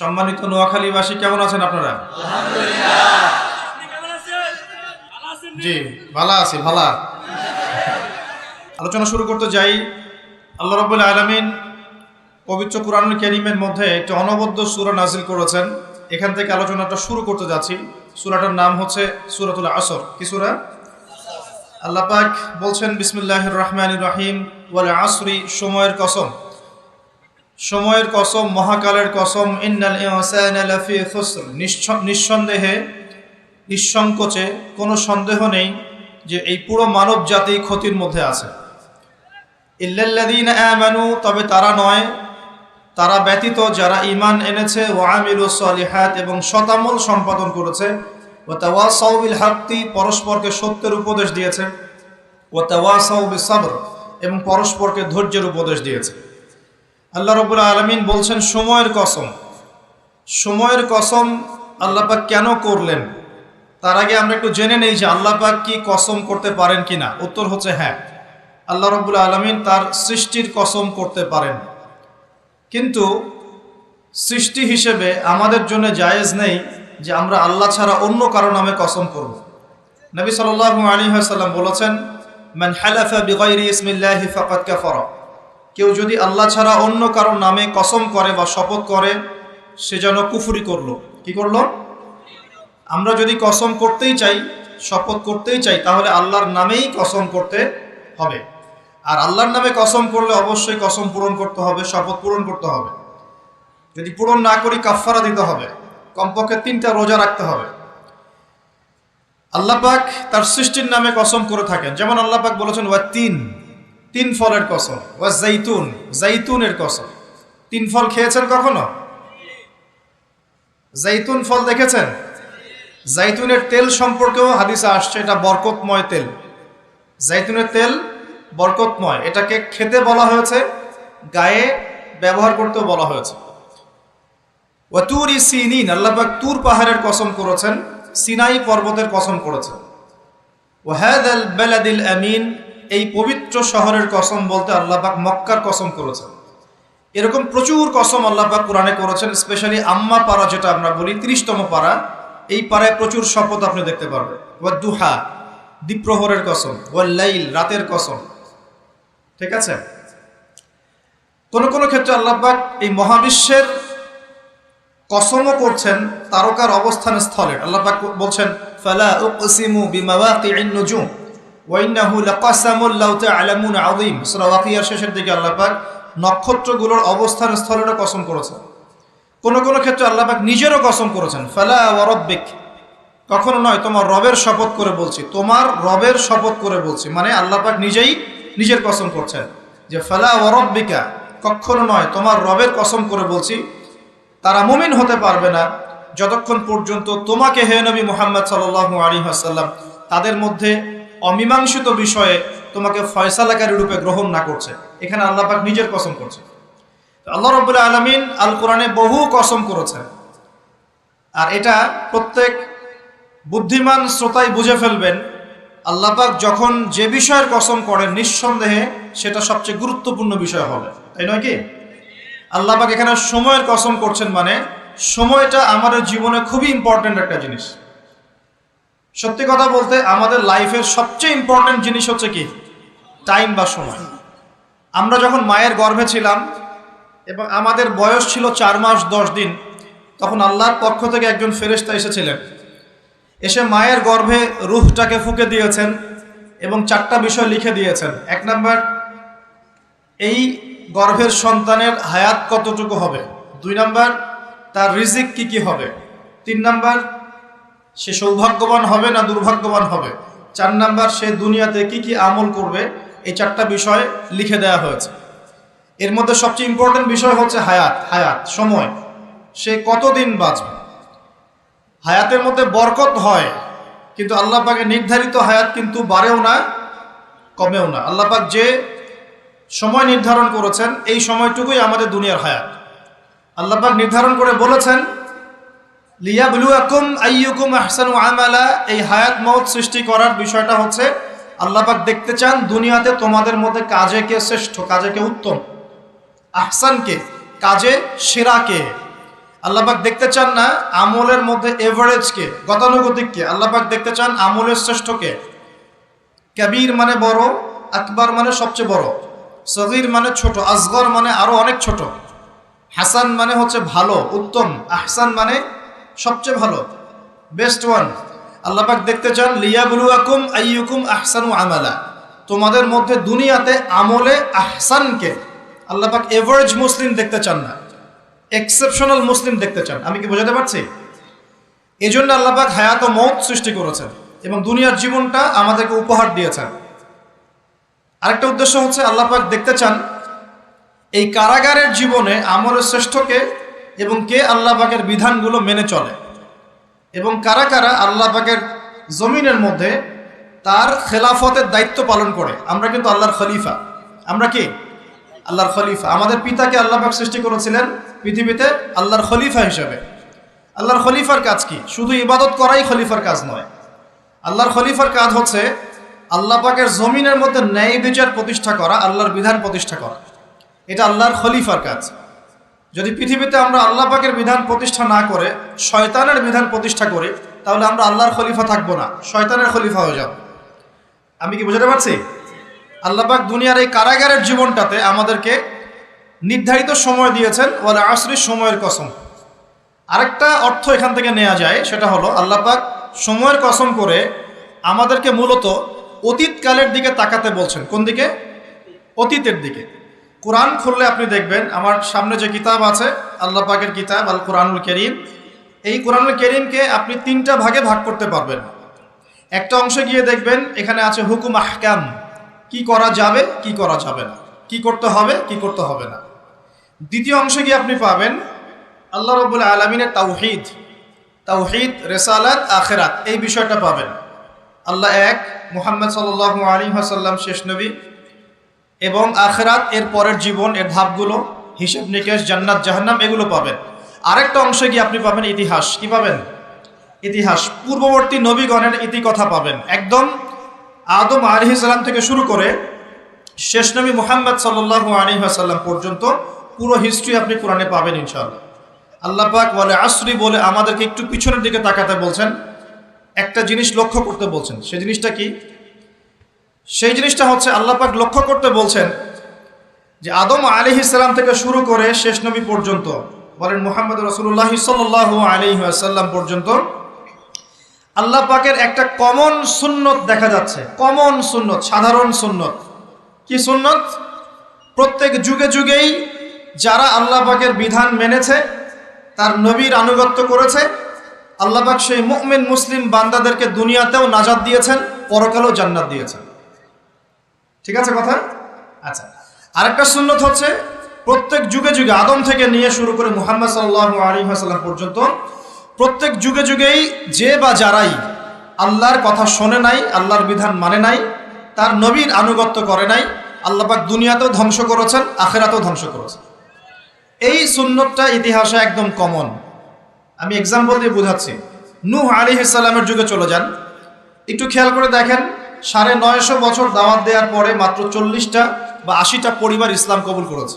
সম্মানিত নোয়াখালীবাসী কেমন আছেন আপনারা? জি ভালো আছি। আলোচনা শুরু করতে যাই। আল্লাহ রাব্বুল আলামিন পবিত্র কুরআনুল কারীমের মধ্যে একটি অনবদ্য সূরা নাযিল করেছেন। এখান থেকে আলোচনাটা শুরু করতে যাচ্ছি। সূরাটার নাম হচ্ছে সূরাতুল আসর। কি সূরা? আল্লাহ পাক বলছেন বিসমিল্লাহির রহমানির রহিম, ওয়াল আসরি, সময়ের কসম, সময়ের কসম, মহাকালের কসম, ইন্নাল ইনসানা লাফি খুসর, নিঃসন্দেহে, নিঃসংকোচে, কোনো সন্দেহ নেই যে এই পুরো মানব জাতি ক্ষতির মধ্যে আছে। ইল্লাল্লাযীনা আমানু, তবে তারা নয়, তারা ব্যতীত যারা ঈমান এনেছে, ওয়া আমিলুস সলিহাত, এবং সতামল সম্পাদন করেছে, ওয়া তাওয়াসাউ বিল হাক্কি, পরস্পরকে সত্যের উপদেশ দিয়েছে, ওয়া তাওয়াসাউ বিস সাবর, এবং পরস্পরকে ধৈর্যের উপদেশ দিয়েছে। আল্লাহ রাব্বুল আলামিন বলছেন সময়ের কসম। সময়ের কসম আল্লাহ পাক কেন করলেন? তার আগে আমরা একটু জেনে নেই যে আল্লাহ পাক কি কসম করতে পারেন কিনা। উত্তর হচ্ছে হ্যাঁ, আল্লাহ রাব্বুল আলামিন তার সৃষ্টির কসম করতে পারেন, কিন্তু সৃষ্টি হিসেবে আমাদের জন্য জায়েজ নেই যে আমরা আল্লাহ ছাড়া অন্য কারো নামে কসম করব। নবী সাল্লাল্লাহু আলাইহি ওয়াসাল্লাম বলেছেন, মান হালাফা বিগাইরি ইসমিল্লাহি ফাকাদ কাফারা, কেউ যদি আল্লাহ ছাড়া অন্য কারো নামে কসম করে বা শপথ করে, সে যেন কুফরি করলো। কি করলো? আমরা যদি কসম করতেই চাই, শপথ করতেই চাই, তাহলে আল্লাহর নামেই কসম করতে হবে। আর আল্লাহর নামে কসম করলে অবশ্যই কসম পূরণ করতে হবে, শপথ পূরণ করতে হবে। যদি পূরণ না করি কাফারা দিতে হবে, কমপক্ষে 3টা রোজা রাখতে হবে। আল্লাহ পাক তার সৃষ্টির নামে কসম করে থাকেন। যেমন আল্লাহ পাক বলেছেন ওয়া তিন ফলের কসম, ওয়া জাইতুন, জাইতুনের কসম। 3 ফল খেয়েছেন কখনো? জাইতুন ফল দেখেছেন? জাইতুনের তেল সম্পর্কেও হাদিসে আসছে, এটা বরকতময় তেল। জাইতুনের তেল বরকতময়, এটাকে খেতে বলা হয়েছে, গায়ে ব্যবহার করতেও বলা হয়েছে। ওয়া তুরি সিনিন, আল্লাহ পাক তুর পাহাড়ের কসম করেছেন, সিনাই পর্বতের কসম করেছেন। ওয়া হাযাল বালাদিল আমিন, এই পবিত্র শহরের কসম বলতে আল্লাহ পাক মক্কার কসম করেছেন। এরকম প্রচুর কসম আল্লাহ পাক কোরআনে করেছেন। স্পেশালি আম্মা পারা, যেটা আমরা বলি 30তম পারা, এই পারায় প্রচুর শপথ আপনি দেখতে পারবেন। ওয়া দুহা, দ্বিপ্রহরের কসম, ওয়াল লাইল, রাতের কসম। ঠিক আছে? কোন কোন ক্ষেত্রে আল্লাহ পাক এই মহাবিশ্বের কসমও করছেন তারকার অবস্থান স্থলের। আল্লাহ পাক বলছেন ফালা উকসিমু বিমাওয়াকিন নুজুম ওয়া ইন্নাহু লাকাসামুল লাউ তা'লামুন আযীম। সূরা ওয়াকিয়ার শেষের দিকে আল্লাহ পাক নক্ষত্রগুলোর অবস্থান স্থলেরও কসম করেছেন। কোন কোন ক্ষেত্রে আল্লাহ পাক নিজেরও কসম করেছেন, ফালা ওয়া রাব্বিক, কখনো নয় তোমার রবের শপথ করে বলছি, তোমার রবের শপথ করে বলছি, মানে আল্লাহ পাক নিজেই নিজের কসম করছেন যে ফালা ওয়া রাব্বিকা, কখনো নয় তোমার রবের কসম করে বলছি, তারা মুমিন হতে পারবে না যতক্ষণ পর্যন্ত তোমাকে হে নবী মুহাম্মদ সাল্লাল্লাহু আলাইহি ওয়াসাল্লাম তাদের মধ্যে অমীমাংসিত বিষয়ে তোমাকে ফয়সালাকারী রূপে গ্রহণ না করছে। এখানে আল্লাহ পাক নিজের কসম করছে। আল্লাহ রাব্বুল আলামিন আল কোরআনে বহু কসম করেছেন, আর এটা প্রত্যেক বুদ্ধিমান শ্রোতাই বুঝে ফেলবেন। আল্লাহ পাক যখন যে বিষয়ের কসম করেন, নিঃসন্দেহে সেটা সবচেয়ে গুরুত্বপূর্ণ বিষয় হবে, তাই নয় কি? আল্লাহ পাক এখানে সময়ের কসম করছেন, মানে সময়টা আমাদের জীবনে খুবই ইম্পর্টেন্ট একটা জিনিস। সত্যি কথা বলতে আমাদের লাইফের সবচেয়ে ইম্পর্টেন্ট জিনিস হচ্ছে কি? টাইম বা সময়। আমরা যখন মায়ের গর্ভে ছিলাম এবং আমাদের বয়স ছিল 4 মাস 10 দিন, তখন আল্লাহর পক্ষ থেকে একজন ফেরেশতা এসেছিলেন, এসে মায়ের গর্ভে রূহটাকে ফুঁকে দিয়েছেন এবং 4টা বিষয় লিখে দিয়েছেন। 1 নাম্বার, এই গর্ভের সন্তানের হায়াত কতটুকু হবে। 2 নাম্বার, তার রিজিক কি কি হবে। 3 নাম্বার, সে সৌভাগ্যবান হবে না দুর্ভাগ্যবান হবে। 4 নাম্বার, সে দুনিয়াতে কি কি আমল করবে। এই 4টা বিষয় লিখে দেওয়া হয়েছে। এর মধ্যে সবচেয়ে ইম্পর্টেন্ট বিষয় হচ্ছে হায়াত, সময়, সে কতদিন বাঁচবে। হায়াতের মধ্যে বরকত হয়, কিন্তু আল্লাহ পাকের নির্ধারিত হায়াত কিন্তু বাড়েও না কমেও না। আল্লাহ পাক যে সময় নির্ধারণ করেছেন, এই সময়টুকুই আমাদের দুনিয়ার হায়াত। আল্লাহ পাক নির্ধারণ করে বলেছেন লিয়াবলুয়াকুম আইয়ুকুম আহসানু আমালা। এই হায়াত মওত সৃষ্টি করার বিষয়টা হচ্ছে আল্লাহ পাক দেখতে চান দুনিয়াতে তোমাদের মধ্যে কাজে কে শ্রেষ্ঠ, কাজে কে উত্তম, আহসান কে, কাজে সেরা কে। আল্লাহ পাক দেখতে চান না আমলের মধ্যে এভারেজকে, গতানুগতিককে। আল্লাহ পাক দেখতে চান আমলের শ্রেষ্ঠকে। কাবীর মানে বড়, আকবার মানে সবচেয়ে বড়, সগীর মানে ছোট, আসগর মানে আরো অনেক ছোট, হাসান মানে হচ্ছে ভালো, উত্তম, আহসান মানে সবচেয়ে ভালো, বেস্ট ওয়ান। আল্লাহ পাক দেখতে চান লিয়াবলুয়াকুম আইয়ুকুম আহসানু আমালা, তোমাদের মধ্যে দুনিয়াতে আমলে আহসানকে। আল্লাহ পাক এভারেজ মুসলিম দেখতে চান না, এক্সেপশনাল মুসলিম দেখতে চান। আমি কি বোঝাতে পারছি? এই জন্য আল্লাহ পাক হায়াত ও মৌত সৃষ্টি করেছেন এবং দুনিয়ার জীবনটা আমাদেরকে উপহার দিয়েছেন। আরেকটা উদ্দেশ্য হচ্ছে আল্লাহ পাক দেখতে চান এই কারাগারের জীবনে আমলের শ্রেষ্ঠকে এবং কে আল্লাহ পাকের বিধানগুলো মেনে চলে, এবং কারা কারা আল্লাহ পাকের জমিনের মধ্যে তার খেলাফতের দায়িত্ব পালন করে। আমরা কিন্তু আল্লাহর খলিফা। আমরা কি আল্লাহর খলিফা? আমাদের পিতাকে আল্লাহ পাক সৃষ্টি করেছিলেন পৃথিবীতে আল্লাহর খলিফা হিসেবে। আল্লাহর খলিফার কাজ কি? শুধু ইবাদত করাই খলিফার কাজ নয়। আল্লাহর খলিফার কাজ হচ্ছে আল্লাহ পাকের জমিনের মধ্যে ন্যায় বিচার প্রতিষ্ঠা করা, আল্লাহর বিধান প্রতিষ্ঠা করা। এটা আল্লাহর খলিফার কাজ। যদি পৃথিবীতে আমরা আল্লাহ পাকের বিধান প্রতিষ্ঠা না করে শয়তানের বিধান প্রতিষ্ঠা করি, তাহলে আমরা আল্লাহর খলিফা থাকবো না, শয়তানের খলিফা হয়ে যাব। আমি কি বুঝাতে পারছি? আল্লাহ পাক দুনিয়ার এই কারাগারের জীবনটাতে আমাদেরকে নির্ধারিত সময় দিয়েছেন, ওয়াল আসরি, সময়ের কসম। আরেকটা অর্থ এখান থেকে নেওয়া যায়, সেটা হলো আল্লাহ পাক সময়ের কসম করে আমাদেরকে মূলত অতীতকালের দিকে তাকাতে বলছেন। কোন দিকে? অতীতের দিকে। কোরআন খুললে আপনি দেখবেন, আমার সামনে যে কিতাব আছে আল্লাহ পাকের কিতাব আল কোরআনুল কারীম, এই কোরআনুল কারীমকে আপনি তিনটা ভাগে ভাগ করতে পারবেন। একটা অংশে গিয়ে দেখবেন এখানে আছে হুকুম আহকাম, কি করা যাবে কি করা যাবে না, কি করতে হবে কি করতে হবে না। দ্বিতীয় অংশে গিয়ে আপনি পাবেন আল্লাহ রাব্বুল আলামিনের তাওহীদ, তাওহীদ, রিসালাত, আখিরাত, এই বিষয়টা পাবেন। আল্লাহ এক, মুহাম্মদ সাল্লাল্লাহু আলাইহি ওয়াসাল্লাম শেষ নবী, এবং আখিরাত, এর পরের জীবন, এর ধাপগুলো, হিসাব নিকেশ, জান্নাত জাহান্নাম, এগুলো পাবেন। আরেকটা অংশে গিয়ে আপনি পাবেন ইতিহাস। কি পাবেন? ইতিহাস, পূর্ববর্তী নবীগণের ইতিকথা পাবেন। একদম আদম আলাইহিস সালাম থেকে শুরু করে শেষ নবী মুহাম্মদ সাল্লাল্লাহু আলাইহি ওয়াসাল্লাম পর্যন্ত পুরো হিস্ট্রি আপনি কোরআনে পাবেন ইনশাআল্লাহ। আল্লাহ পাক ওয়াল আসরি বলে আমাদেরকে একটু পিছনের দিকে তাকাতে বলছেন, একটা জিনিস লক্ষ্য করতে বলছেন। সেই জিনিসটা কি? সেই জিনিসটা হচ্ছে আল্লাহ পাক লক্ষ্য করতে বলছেন যে আদম আলাইহিস সালাম থেকে শুরু করে শেষ নবী পর্যন্ত, বলেন মুহাম্মদ রাসূলুল্লাহ সাল্লাল্লাহু আলাইহি ওয়াসাল্লাম পর্যন্ত, আল্লাহ পাকের একটা কমন সুন্নত দেখা যাচ্ছে। কমন সুন্নত, সাধারণ সুন্নত। কি সুন্নত? প্রত্যেক যুগে যুগেই যারা আল্লাহ পাকের বিধান মেনেছে, তার নবীর আনুগত্য করেছে, আল্লাহ পাক সেই মুমিন মুসলিম বান্দাদেরকে দুনিয়াতেও নাজাত দিয়েছেন, পরকালেও জান্নাত দিয়েছেন। ঠিক আছে কথা? আচ্ছা, আরেকটা সুন্নত হচ্ছে প্রত্যেক যুগে যুগে, আদম থেকে নিয়ে শুরু করে মুহাম্মদ সাল্লাল্লাহু আলাইহি ওয়াসাল্লাম পর্যন্ত, প্রত্যেক যুগে যুগেই যে বা যারাই আল্লাহর কথা শোনে নাই, আল্লাহর বিধান মানে নাই, তার নবীর আনুগত্য করে নাই, আল্লাহ পাক দুনিয়াতেও ধ্বংস করেছেন, আখিরাতেও ধ্বংস করেছেন। এই সুন্নতটা ইতিহাসে একদম কমন। আমি এক্সাম্পল দিয়ে বোঝাচ্ছি। নূহ আলাইহিস সালামের যুগে চলে যান, একটু খেয়াল করে দেখেন, 950 বছর দাওয়াত দেওয়ার পরে মাত্র 40টা বা 80টা পরিবার ইসলাম কবুল করেছে।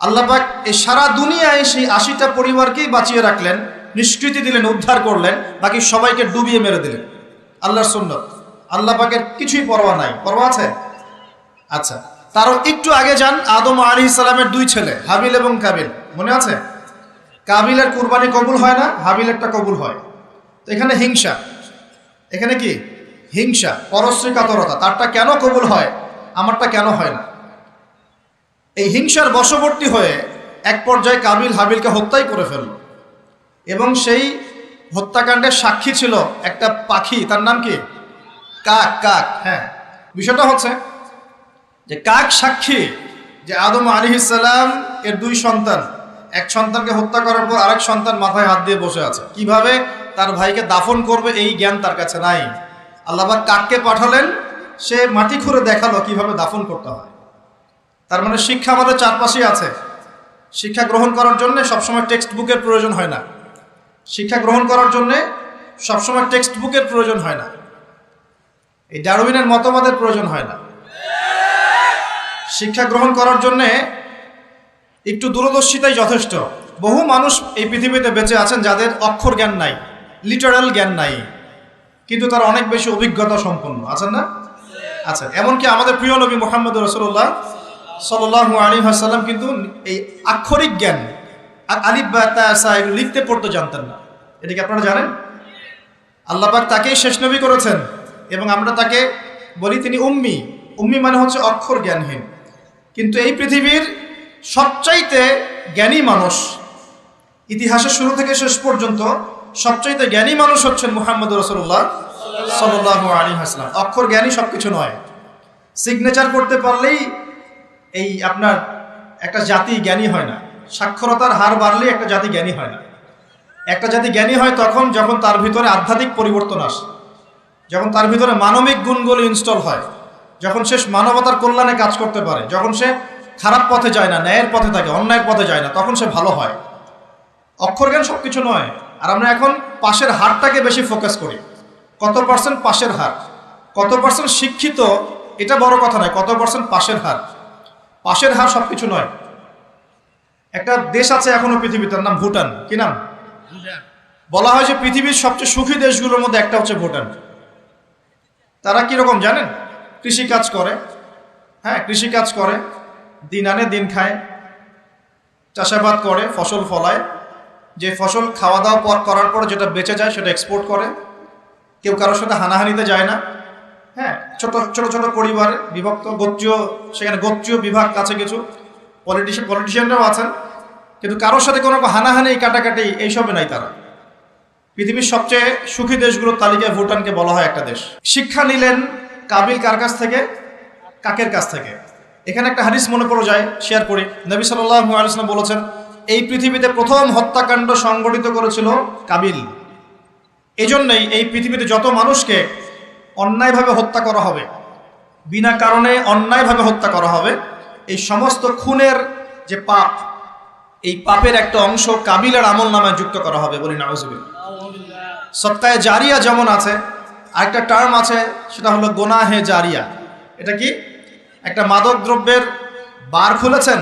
আল্লাহ পাক এই সারা দুনিয়ায় সেই 80টা পরিবারকেই বাঁচিয়ে রাখলেন, নিষ্কৃতি দিলেন, উদ্ধার করলেন, বাকি সবাইকে ডুবিয়ে মেরে দিলেন। আল্লাহর সুন্নত। আল্লাহ পাকের কিছুই পরোয়া নাই। পরোয়া আছে? আচ্ছা, তারও একটু আগে যান, আদম আলাইহিস সালামের 2 ছেলে হাবিল এবং কাবিল, মনে আছে? কাবিলের কুরবানি কবুল হয় না, হাবিলেরটা কবুল হয়। তো এখানে হিংসা, এখানে কি হিংসা, পরশ্রী কাতরতা। তারটা কেন কবুল হয়, আমারটা কেন হয় না? এই হিংসার বশবর্তী হয়ে এক পর্যায়ে কাবিল হাবিলকে হত্যাই করে ফেলল, এবং সেই হত্যাকাণ্ডের সাক্ষী ছিল একটা পাখি, তার নাম কি? কাক। কাক, হ্যাঁ। বিষয়টা হচ্ছে যে কাক সাক্ষী যে আদম আলাইহিস সালাম এর 2 সন্তান, এক সন্তানকে হত্যা করার পর আরেক সন্তান মাথায় হাত দিয়ে বসে আছে। কিভাবে তার ভাইকে দাফন করবে এই জ্ঞান তার কাছে নাই। আল্লাহ পাক কাককে পাঠালেন, সে মাটি খুঁড়ে দেখালো কিভাবে দাফন করতে হয়। তার মানে শিক্ষা আমাদের চারপাশেই আছে। শিক্ষা গ্রহণ করার জন্য সবসময় টেক্সট বুকের প্রয়োজন হয় না। শিক্ষা গ্রহণ করার জন্য সবসময় টেক্সট বুকের প্রয়োজন হয় না। এই ডারউইনের মতবাদের প্রয়োজন হয় না। শিক্ষা গ্রহণ করার জন্য একটু দূরদর্শিতাই যথেষ্ট। বহু মানুষ এই পৃথিবীতে বেঁচে আছেন যাদের অক্ষর জ্ঞান নাই, লিটারাল জ্ঞান নাই, কিন্তু তারা অনেক বেশি অভিজ্ঞতা সম্পন্ন আছেন না? আচ্ছা, এমনকি আমাদের প্রিয় নবী মুহাম্মদ রাসূলুল্লাহ সাল্লাল্লাহু আলাইহি ওয়াসাল্লাম কিন্তু এই আক্ষরিক জ্ঞান আলিফ বা তা সা এগুলো লিখতে পড়তে জানতেন না। এটা কি আপনারা জানেন? আল্লাহ পাক তাকেই শেষ নবী করেছেন এবং আমরা তাকে বলি তিনি উম্মি। উম্মি মানে হচ্ছে অক্ষর জ্ঞানহীন। কিন্তু এই পৃথিবীর সবচাইতে জ্ঞানী মানুষ, ইতিহাসের শুরু থেকে শেষ পর্যন্ত সবচাইতে জ্ঞানী মানুষ হচ্ছেন মুহাম্মদ রাসূলুল্লাহ সাল্লাল্লাহু আলাইহি ওয়াসাল্লাম। অক্ষর জ্ঞানী সবকিছু নয়। সিগনেচার করতে পারলেই এই আপনার একটা জাতি জ্ঞানী হয় না। সাক্ষরতার হার বাড়লেই একটা জাতি জ্ঞানী হয় না। একটা জাতি জ্ঞানী হয় তখন যখন তার ভিতরে আধ্যাত্মিক পরিবর্তন আসে, যখন তার ভিতরে মানবিক গুণগুলো ইনস্টল হয়, যখন সে মানবতার কল্যাণে কাজ করতে পারে, যখন সে খারাপ পথে যায় না, ন্যায়ের পথে থাকে, অন্যায়ের পথে যায় না, তখন সে ভালো হয়। অক্ষর জ্ঞান সব কিছু নয়। আর আমরা এখন পাশের হারটাকে বেশি ফোকাস করি। কত পার্সেন্ট পাশের হার, কত পার্সেন্ট শিক্ষিত, এটা বড় কথা নয়, কত পার্সেন্ট পাশের হার। পাশের হার সব কিছু নয়। একটা দেশ আছে এখনো পৃথিবীতে, তার নাম ভুটান। কি নাম? বলা হয় যে পৃথিবীর সবচেয়ে সুখী দেশগুলোর মধ্যে একটা হচ্ছে ভুটান। তারা কিরকম জানেন? কৃষিকাজ করে, হ্যাঁ কৃষিকাজ করে, দিন আনে দিন খায়, চাষাবাদ করে, ফসল ফলায়, যে ফসল খাওয়া দাওয়া করার পর যেটা বেঁচে যায় সেটা এক্সপোর্ট করে। কেউ কারোর সাথে হানাহানিতে যায় না। হ্যাঁ, ছোট ছোট ছোট পরিবার বিভক্ত, গোত্রীয়, সেখানে গোত্রীয় বিভাগ আছে, কিছু পলিটিশিয়ানরাও আছেন, কিন্তু কারোর সাথে কোনো হানাহানি কাটাকাটি এইসবে নাই তারা। পৃথিবীর সবচেয়ে সুখী দেশগুলোর তালিকায় ভুটানকে বলা হয় একটা দেশ। শিক্ষা নিলেন কাবিল কার কাছ থেকে? কাকের কাছ থেকে। এখানে একটা হাদিস মনে পড়ে যায়, শেয়ার করি। নবী সাল্লাল্লাহু আলাইহি ওয়াসাল্লাম বলেছেন, এই পৃথিবীতে প্রথম হত্যাকাণ্ড সংগঠিত করেছিল কাবিল। এই জন্যই এই পৃথিবীতে যত মানুষকে অন্যায়ভাবে হত্যা করা হবে, বিনা কারণে অন্যায়ভাবে হত্যা করা হবে, এই সমস্ত খুনের যে পাপ, এই পাপের একটা অংশ কাবিলের আমল নামায় যুক্ত করা হবে। বলি নাউজুবিল্লাহ। সত্তায় জারিয়া যেমন আছে, আরেকটা টার্ম আছে, সেটা হলো গোনাহে জারিয়া। এটা কি? একটা মাদক দ্রব্যের বার খুলেছেন,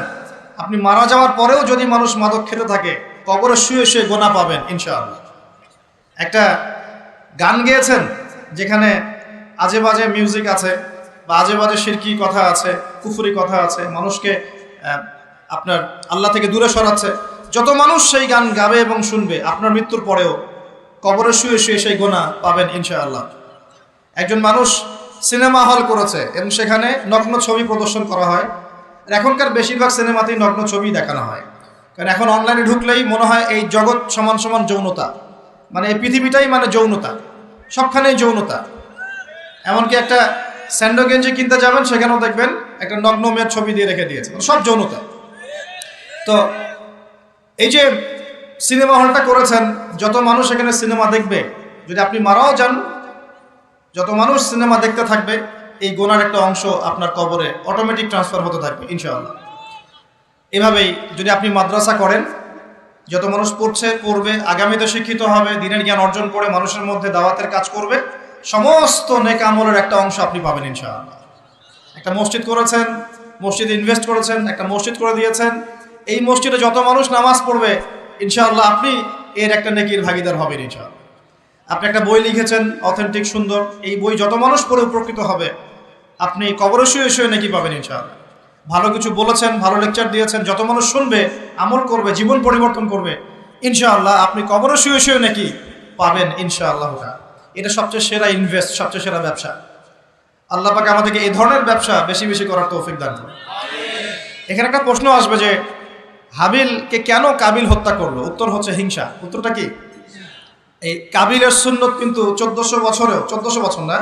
আপনি মারা যাওয়ার পরেও যদি মানুষ মাদক খেতে থাকে, কবরে শুয়ে শুয়ে গোনা পাবেন ইনশাআল্লাহ। একটা গান গেয়েছেন যেখানে আজে বাজে মিউজিক আছে, বা আজে বাজে শিরকি কথা আছে, কুফরি কথা আছে, মানুষকে আপনার আল্লাহ থেকে দূরে সরাচ্ছে। যত মানুষ সেই গান গাবে এবং শুনবে, আপনার মৃত্যুর পরেও কবরে শুয়ে শুয়ে সেই গোনা পাবেন ইনশাআল্লাহ। একজন মানুষ সিনেমা হল করেছে এবং সেখানে নগ্ন ছবি প্রদর্শন করা হয়। এখনকার বেশিরভাগ সিনেমাতেই নগ্ন ছবি দেখানো হয়, কারণ এখন অনলাইনে ঢুকলেই মনে হয় এই জগৎ সমান সমান যৌনতা, মানে এই পৃথিবীটাই মানে যৌনতা, সবখানেই যৌনতা। এমনকি একটা স্যান্ডো গেঞ্জি কিনতে যাবেন, সেখানেও দেখবেন একটা নগ্ন মেয়ের ছবি দিয়ে রেখে দিয়েছে, সব যৌনতা। তো এই যে সিনেমা হলটা করেছেন, যত মানুষ এখানে সিনেমা দেখবে, যদি আপনি মারাও যান, যত মানুষ সিনেমা দেখতে থাকবে, এই গোনার একটা অংশ আপনার কবরে অটোমেটিক ট্রান্সফার হতে থাকবে ইনশাআল্লাহ। এভাবেই যদি আপনি মাদ্রাসা করেন, যত মানুষ পড়বে, আগামীতে শিক্ষিত হবে, দিনের জ্ঞান অর্জন করে মানুষের মধ্যে দাওয়াতের কাজ করবে, সমস্ত নেক আমলের একটা অংশ আপনি পাবেন ইনশাআল্লাহ। একটা মসজিদ করেছেন, মসজিদে ইনভেস্ট করেছেন, একটা মসজিদ করে দিয়েছেন, এই মসজিদে যত মানুষ নামাজ পড়বে ইনশাআল্লাহ আপনি এর একটা নেকির ভাগিদার হবেন ইনশাআল্লাহ। আপনি একটা বই লিখেছেন অথেন্টিক সুন্দর, এই বই যত মানুষ পড়ে উপকৃত হবে, আপনি কবরে শুয়ে শুয়ে নেকি পাবেন ইনশাআল্লাহ। ভালো কিছু বলেছেন, ভালো লেকচার দিয়েছেন, যত মানুষ শুনবে, আমল করবে, জীবন পরিবর্তন করবে ইনশাআল্লাহ, আপনি কবরে শুয়ে শুয়ে নেকি পাবেন ইনশাআল্লাহ। এটা সবচেয়ে সেরা ইনভেস্ট, সবচেয়ে সেরা ব্যবসা। আল্লাহ পাক আমাদেরকে এই ধরনের ব্যবসা বেশি বেশি করার তৌফিক দান করুন। এখানে একটা প্রশ্ন আসবে যে হাবিলকে কেন কাবিল হত্যা করলো? উত্তর হচ্ছে হিংসা। উত্তরটা কি? এই কাবিলের সুন্নত কিন্তু 1400 বছরেও, 1400 বছর না,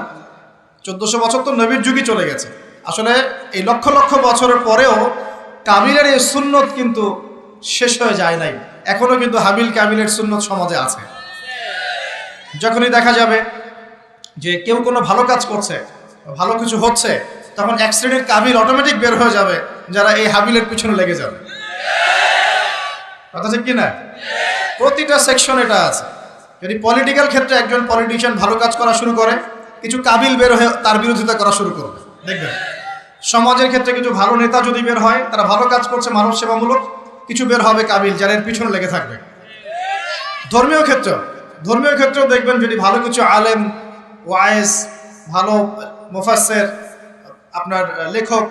1400 বছর তো নবীর যুগই চলে গেছে। আসলে এই লক্ষ লক্ষ বছরের পরেও কাবিলের এই সুন্নত কিন্তু শেষ হয়ে যায় নাই। এখনো কিন্তু হাবিল কাবিলের সুন্নত সমাজে আছে। যখনই দেখা যাবে যে কেউ কোনো ভালো কাজ করছে, ভালো কিছু হচ্ছে, তখন এক শ্রেণীর কাবিল অটোমেটিক বের হয়ে যাবে, যারা এই হাবিলের পিছনে লেগে যাবে। কথা ঠিক কিনা? প্রতিটা সেকশন এটা আছে। যদি পলিটিক্যাল ক্ষেত্রে একজন পলিটিশিয়ান ভালো কাজ করা শুরু করে, কিছু কাবিল বের হয়ে তার বিরোধিতা করা শুরু করবে, দেখবেন। সমাজের ক্ষেত্রে কিছু ভালো নেতা যদি বের হয়, তারা ভালো কাজ করছে, মানব সেবামূলক, কিছু বের হবে কাবিল, যারা এর পিছনে লেগে থাকবে। ধর্মীয় ক্ষেত্রেও দেখবেন যদি ভালো কিছু আলেম, ওয়াইজ, ভালো মুফাসসির, আপনার লেখক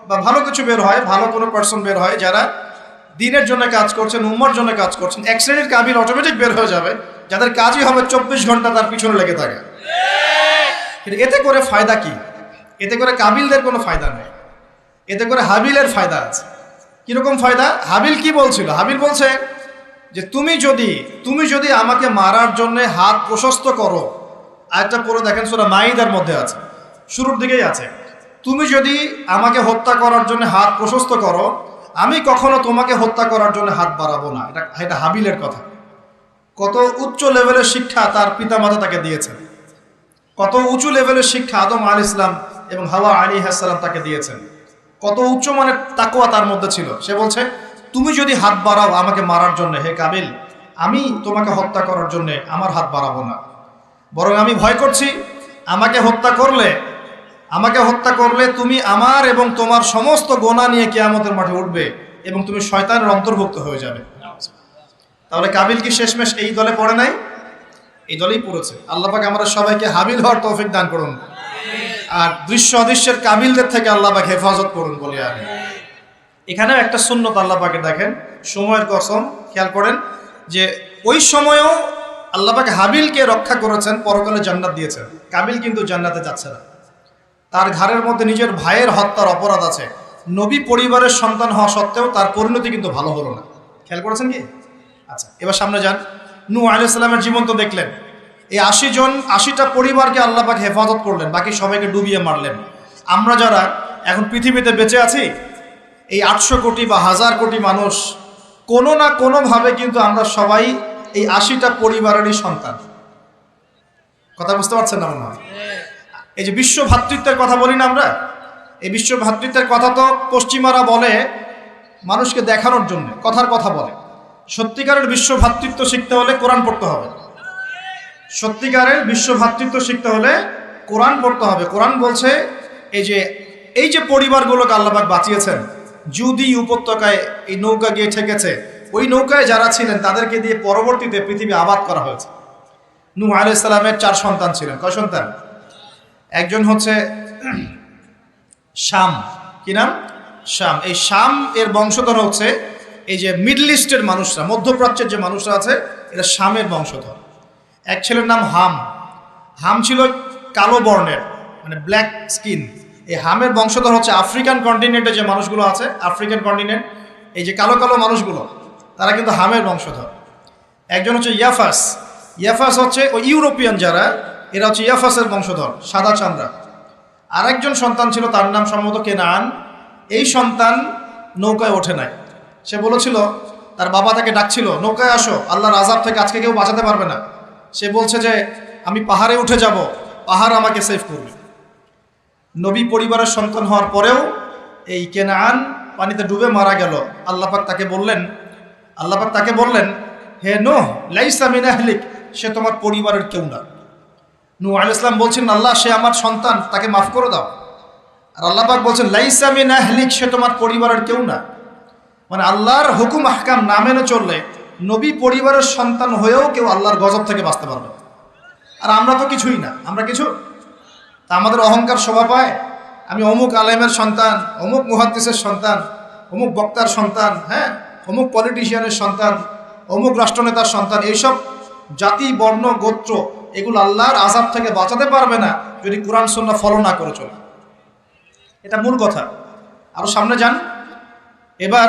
বা ভালো কিছু বের হয়, ভালো কোনো পার্সন বের হয় যারা দিনের জন্য কাজ করছেন, উম্মার জন্য কাজ করছেন, এক শ্রেণীর কাবিল অটোমেটিক বের হয়ে যাবে যাদের কাজই হবে 24 ঘন্টা তার পিছনে লেগে থাকে। কিন্তু এতে করে ফায়দা কি? এতে করে কাবিলদের কোনো ফায়দা নেই, এতে করে হাবিলের ফায়দা আছে। কিরকম ফায়দা? হাবিল কি বলছিল? হাবিল বলছে যে তুমি যদি আমাকে মারার জন্য হাত প্রশস্ত করো, আরেকটা পড়ে দেখেন সূরা মাইদার মধ্যে আছে, শুরুর দিকেই আছে, তুমি যদি আমাকে হত্যা করার জন্য হাত প্রশস্ত করো, আমি কখনো তোমাকে হত্যা করার জন্য হাত বাড়াবো না। এটা হাবিলের কথা। কত উচ্চ লেভেলের শিক্ষা তার পিতামাতা তাকে দিয়েছেন, কত উঁচু লেভেলের শিক্ষা আদম আলাইহিস সালাম এবং হাওয়া আলাইহিস সালাম তাকে দিয়েছেন, কত উচ্চ মানের তাকওয়া তার মধ্যে ছিল। সে বলছে তুমি যদি হাত বাড়াও আমাকে মারার জন্য, হে কাবিল, আমি তোমাকে হত্যা করার জন্য আমার হাত বাড়াবো না, বরং আমি ভয় করছি আমাকে হত্যা করলে তুমি আমার এবং তোমার সমস্ত গোনা নিয়ে কিয়ামতের মাঠে উঠবে এবং তুমি শয়তানের অন্তর্ভুক্ত হয়ে যাবে। তাহলে কাবিল কি শেষমেশ এই দলে পড়ে নাই? এই দলেই পড়েছে। আল্লাহ পাক আমাদের সবাইকে হাবিল হওয়ার তৌফিক দান করুন, আর দৃশ্য অদৃশ্যের কাবিলদের থেকে আল্লাহ পাক হেফাজত করুন বলি আমি। এখানেও একটা সুন্নত আল্লাহ পাকে দেখেন, সময়ের কসম, খেয়াল করেন যে ওই সময়ও আল্লাহ পাক হাবিলকে রক্ষা করেছেন, পরকালে জান্নাত দিয়েছেন। কাবিল কিন্তু জান্নাতে যাচ্ছে না, তার ঘাড়ের মধ্যে নিজের ভাইয়ের হত্যার অপরাধ আছে। নবী পরিবারের সন্তান হওয়া সত্ত্বেও তার পরিণতি কিন্তু ভালো হলো না। খেয়াল করেছেন কি? আচ্ছা, এবার সামনে যান। নূহ আলাইহিস সালামের জীবন তো দেখলেন। এই 80টা পরিবারকে আল্লাহ পাক হেফাজত করলেন, বাকি সবাইকে ডুবিয়ে মারলেন। আমরা যারা এখন পৃথিবীতে বেঁচে আছি, এই 800 কোটি বা 1000 কোটি মানুষ, কোনো না কোনোভাবে কিন্তু আমরা সবাই এই 80টা পরিবারেরই সন্তান। কথা বুঝতে পারছেন না মনে হয়? এই যে বিশ্ব ভ্রাতৃত্বের কথা বলি না আমরা, এই বিশ্ব ভ্রাতৃত্বের কথা তো পশ্চিমারা বলে মানুষকে দেখানোর জন্য, কথার কথা বলে। সত্যিকারের বিশ্ব ভ্রাতৃত্ব শিখতে হলে কোরআন পড়তে হবে। সত্যিকারের বিশ্ব ভ্রাতৃত্ব শিখতে হলে কোরআন পড়তে হবে। কোরআন বলছে এই যে পরিবারগুলোকে আল্লাহ পাক বাঁচিয়েছেন, জুদি উপত্যকায় এই নৌকা গিয়ে ঠেকেছে, ওই নৌকায় যারা ছিলেন তাদেরকে দিয়ে পরবর্তীতে পৃথিবী আবাদ করা হয়েছে। নূহ আলাইহিস সালামের 4 সন্তান ছিলেন। কয় সন্তান? একজন হচ্ছে শাম। কি নাম? শাম। এই শাম এর বংশধর হচ্ছে এই যে মিডল ইস্টের মানুষরা, মধ্যপ্রাচ্যের যে মানুষরা আছে, এরা শামের বংশধর। এক ছেলের নাম হাম। হাম ছিল কালো বর্ণের, মানে ব্ল্যাক স্কিন। এই হামের বংশধর হচ্ছে আফ্রিকান কন্টিনেন্টে যে মানুষগুলো আছে, আফ্রিকান কন্টিনেন্ট, এই যে কালো কালো মানুষগুলো, তারা কিন্তু হামের বংশধর। একজন হচ্ছে ইয়াফাস। ইয়াফাস হচ্ছে ওই ইউরোপিয়ান যারা, এরা হচ্ছে ইয়াফাসের বংশধর, সাদা চামড়া। আরেকজন সন্তান ছিল, তার নাম সম্ভবত কেনান। এই সন্তান নৌকায় ওঠে নাই। সে বলেছিল, তার বাবা তাকে ডাকছিল, নৌকায় আসো, আল্লাহর আযাব থেকে আজকে কেউ বাঁচাতে পারবে না। সে বলছে যে আমি পাহাড়ে উঠে যাব, পাহাড় আমাকে সেভ করবে। নবী পরিবারের সন্তান হওয়ার পরেও এই কেনান পানিতে ডুবে মারা গেল। আল্লাহ পাক তাকে বললেন, হে নূহ, লাইসা মিন আহলিক, সে তোমার পরিবারের কেউ না। নূহ আলাইহিস সালাম বলছেন, আল্লাহ, সে আমার সন্তান, তাকে মাফ করে দাও। আর আল্লাহ পাক বলছেন, লাইসা মিন আহলিক, সে তোমার পরিবারের কেউ না। মানে আল্লাহর হুকুম আহকাম না মেনে চললে নবী পরিবারের সন্তান হয়েও কেউ আল্লাহর গজব থেকে বাঁচতে পারবে। আর আমরা তো কিছুই না, আমরা কিছু। তা আমাদের অহংকার শোভা পায়, আমি অমুক আলেমের সন্তান, অমুক মুহাদ্দিসের সন্তান, অমুক বক্তার সন্তান, হ্যাঁ, অমুক পলিটিশিয়ানের সন্তান, অমুক রাষ্ট্রনেতার সন্তান। এইসব জাতি, বর্ণ, গোত্র, এগুলো আল্লাহর আযাব থেকে বাঁচাতে পারবে না যদি কোরআন সুন্নাহ ফলো না করে চলে। এটা মূল কথা। আরো সামনে যান। এবার